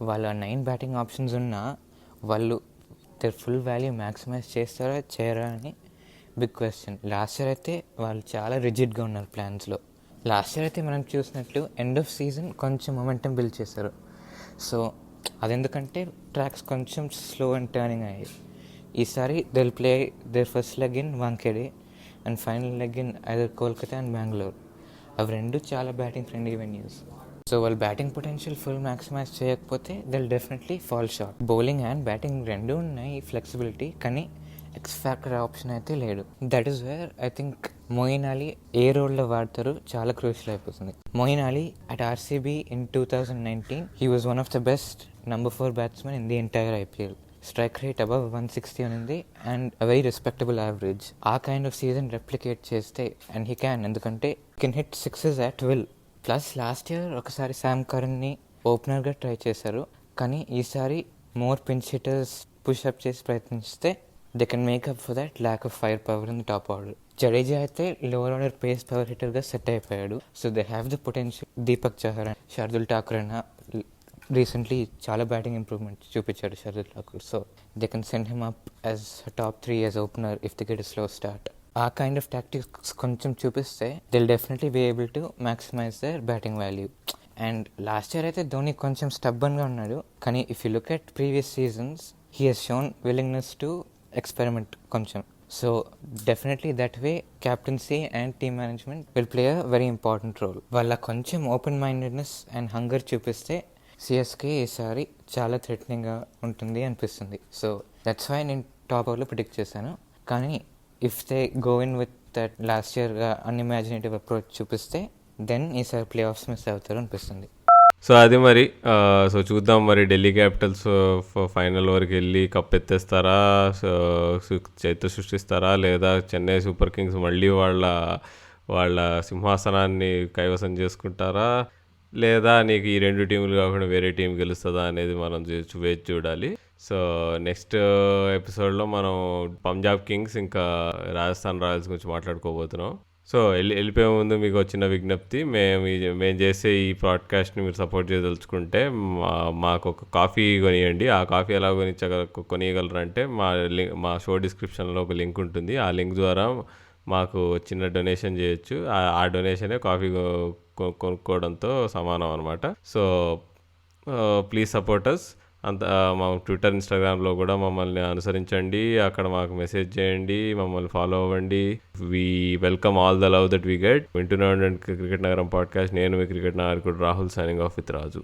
వాళ్ళ 9 బ్యాటింగ్ ఆప్షన్స్ ఉన్నా వాళ్ళు దర్ ఫుల్ వాల్యూ మ్యాక్సిమైజ్ చేస్తారా చేయరా అని బిగ్ క్వశ్చన్. లాస్ట్ ఇయర్ అయితే వాళ్ళు చాలా రిజిడ్గా ఉన్నారు ప్లాన్స్లో. లాస్ట్ ఇయర్ అయితే మనం చూసినట్లు ఎండ్ ఆఫ్ సీజన్ కొంచెం మొమెంటం బిల్డ్ చేశారు. సో అదెందుకంటే ట్రాక్స్ కొంచెం స్లో అండ్ టర్నింగ్ అయ్యాయి. ఈసారి they will play their first leg in Wankhede and final leg in either Kolkata and Bengaluru. అవి 2 చాలా బ్యాటింగ్ ఫ్రెండ్లీ వెన్యూస్. సో వాళ్ళు బ్యాటింగ్ పొటెన్షియల్ ఫుల్ మ్యాక్సిమైజ్ చేయకపోతే they will definitely fall short. Bowling and batting 2 ఉన్నాయి ఫ్లెక్సిబిలిటీ, కానీ ఎక్స్ ఫ్యాక్టర్ ఆప్షన్ అయితే లేడు. That is where I think Moeen Ali ఏ రోల్లో వాడతారు చాలా క్రూషియల్ అయిపోతుంది. Moeen Ali at RCB in 2019 he was one of the best number 4 batsman in the entire IPL. Strike rate above 160 ఉంది and a very respectable average. ఆ కైండ్ ఆఫ్ సీజన్ రెప్లికేట్ చేస్తే అండ్ హీ క్యాన్, ఎందుకంటే can hit 6s at will. Plus last year ఒకసారి శామ్ కరణ్ని ఓపెనర్గా ట్రై చేశారు, కానీ ఈసారి మోర్ పిన్స్ హిట్టర్స్ పుష్అప్ చేసి ప్రయత్నిస్తే they can make up for that lack of firepower in the top order. Jadeja అయితే లోవర్ ఆర్డర్ పేస్ పవర్ హిట్టర్గా సెట్ అయిపోయాడు. So they have the potential. Deepak Chahar and Shardul Thakur అయినా రీసెంట్లీ చాలా బ్యాటింగ్ ఇంప్రూవ్మెంట్ చూపించాడు Shardul Thakur. So they can send him up as top 3 as opener if they get a slow start. ఆ కైండ్ ఆఫ్ టాక్టిక్స్ కొంచెం చూపిస్తే they will definitely be able to maximise their batting value. And last year అయితే ధోని కొంచెం స్టబ్బన్గా ఉన్నాడు, కానీ if you look at previous seasons he he's shown willingness to experiment కొంచెం. So definitely that way captaincy and team management will play a very important role. వాళ్ళ కొంచెం ఓపెన్ మైండెడ్నెస్ అండ్ హంగర్ చూపిస్తే సిఎస్కే ఈసారి చాలా థ్రెటనింగ్గా ఉంటుంది అనిపిస్తుంది. సో దట్స్ వై నేను టాప్ ఓవర్లో ప్రిడిక్ట్ చేశాను. కానీ if they go in with that last ఇయర్గా అన్ఇమాజినేటివ్ approach చూపిస్తే దెన్ ఈసారి ప్లే ఆఫ్స్ మిస్ అవుతారు అనిపిస్తుంది. సో అది మరి సో చూద్దాం మరి ఢిల్లీ క్యాపిటల్స్ ఫైనల్ వరకు వెళ్ళి కప్ ఎత్తేస్తారా, చైత్ర సృష్టిస్తారా, లేదా చెన్నై సూపర్ కింగ్స్ మళ్ళీ వాళ్ళ సింహాసనాన్ని కైవసం చేసుకుంటారా, లేదా నీకు ఈ 2 టీములు కాకుండా వేరే టీం గెలుస్తుందా అనేది మనం వేచి చూడాలి. సో నెక్స్ట్ ఎపిసోడ్లో మనం పంజాబ్ కింగ్స్ ఇంకా రాజస్థాన్ రాయల్స్ గురించి మాట్లాడుకోబోతున్నాం. సో వెళ్ళిపోయే ముందు మీకు వచ్చిన విజ్ఞప్తి, మేము చేసే ఈ పాడ్కాస్ట్ని మీరు సపోర్ట్ చేయదలుచుకుంటే మాకు ఒక కాఫీ కొనియండి. ఆ కాఫీ ఎలా కొనియగలరంటే మా షో డిస్క్రిప్షన్లో ఒక లింక్ ఉంటుంది. ఆ లింక్ ద్వారా మాకు చిన్న డొనేషన్ చేయొచ్చు. ఆ డొనేషనే కాఫీ కొనుక్కోవడంతో సమానం అనమాట. So please support us. మా ట్విట్టర్, ఇన్స్టాగ్రామ్లో కూడా మమ్మల్ని అనుసరించండి. అక్కడ మాకు మెసేజ్ చేయండి, మమ్మల్ని ఫాలో అవ్వండి. We welcome all the love that we get. వింటూనే ఉండండి క్రికెట్ నగరం పాడ్కాస్ట్. నేను మీ క్రికెట్ నాయకుడు Rahul, signing off with Raju.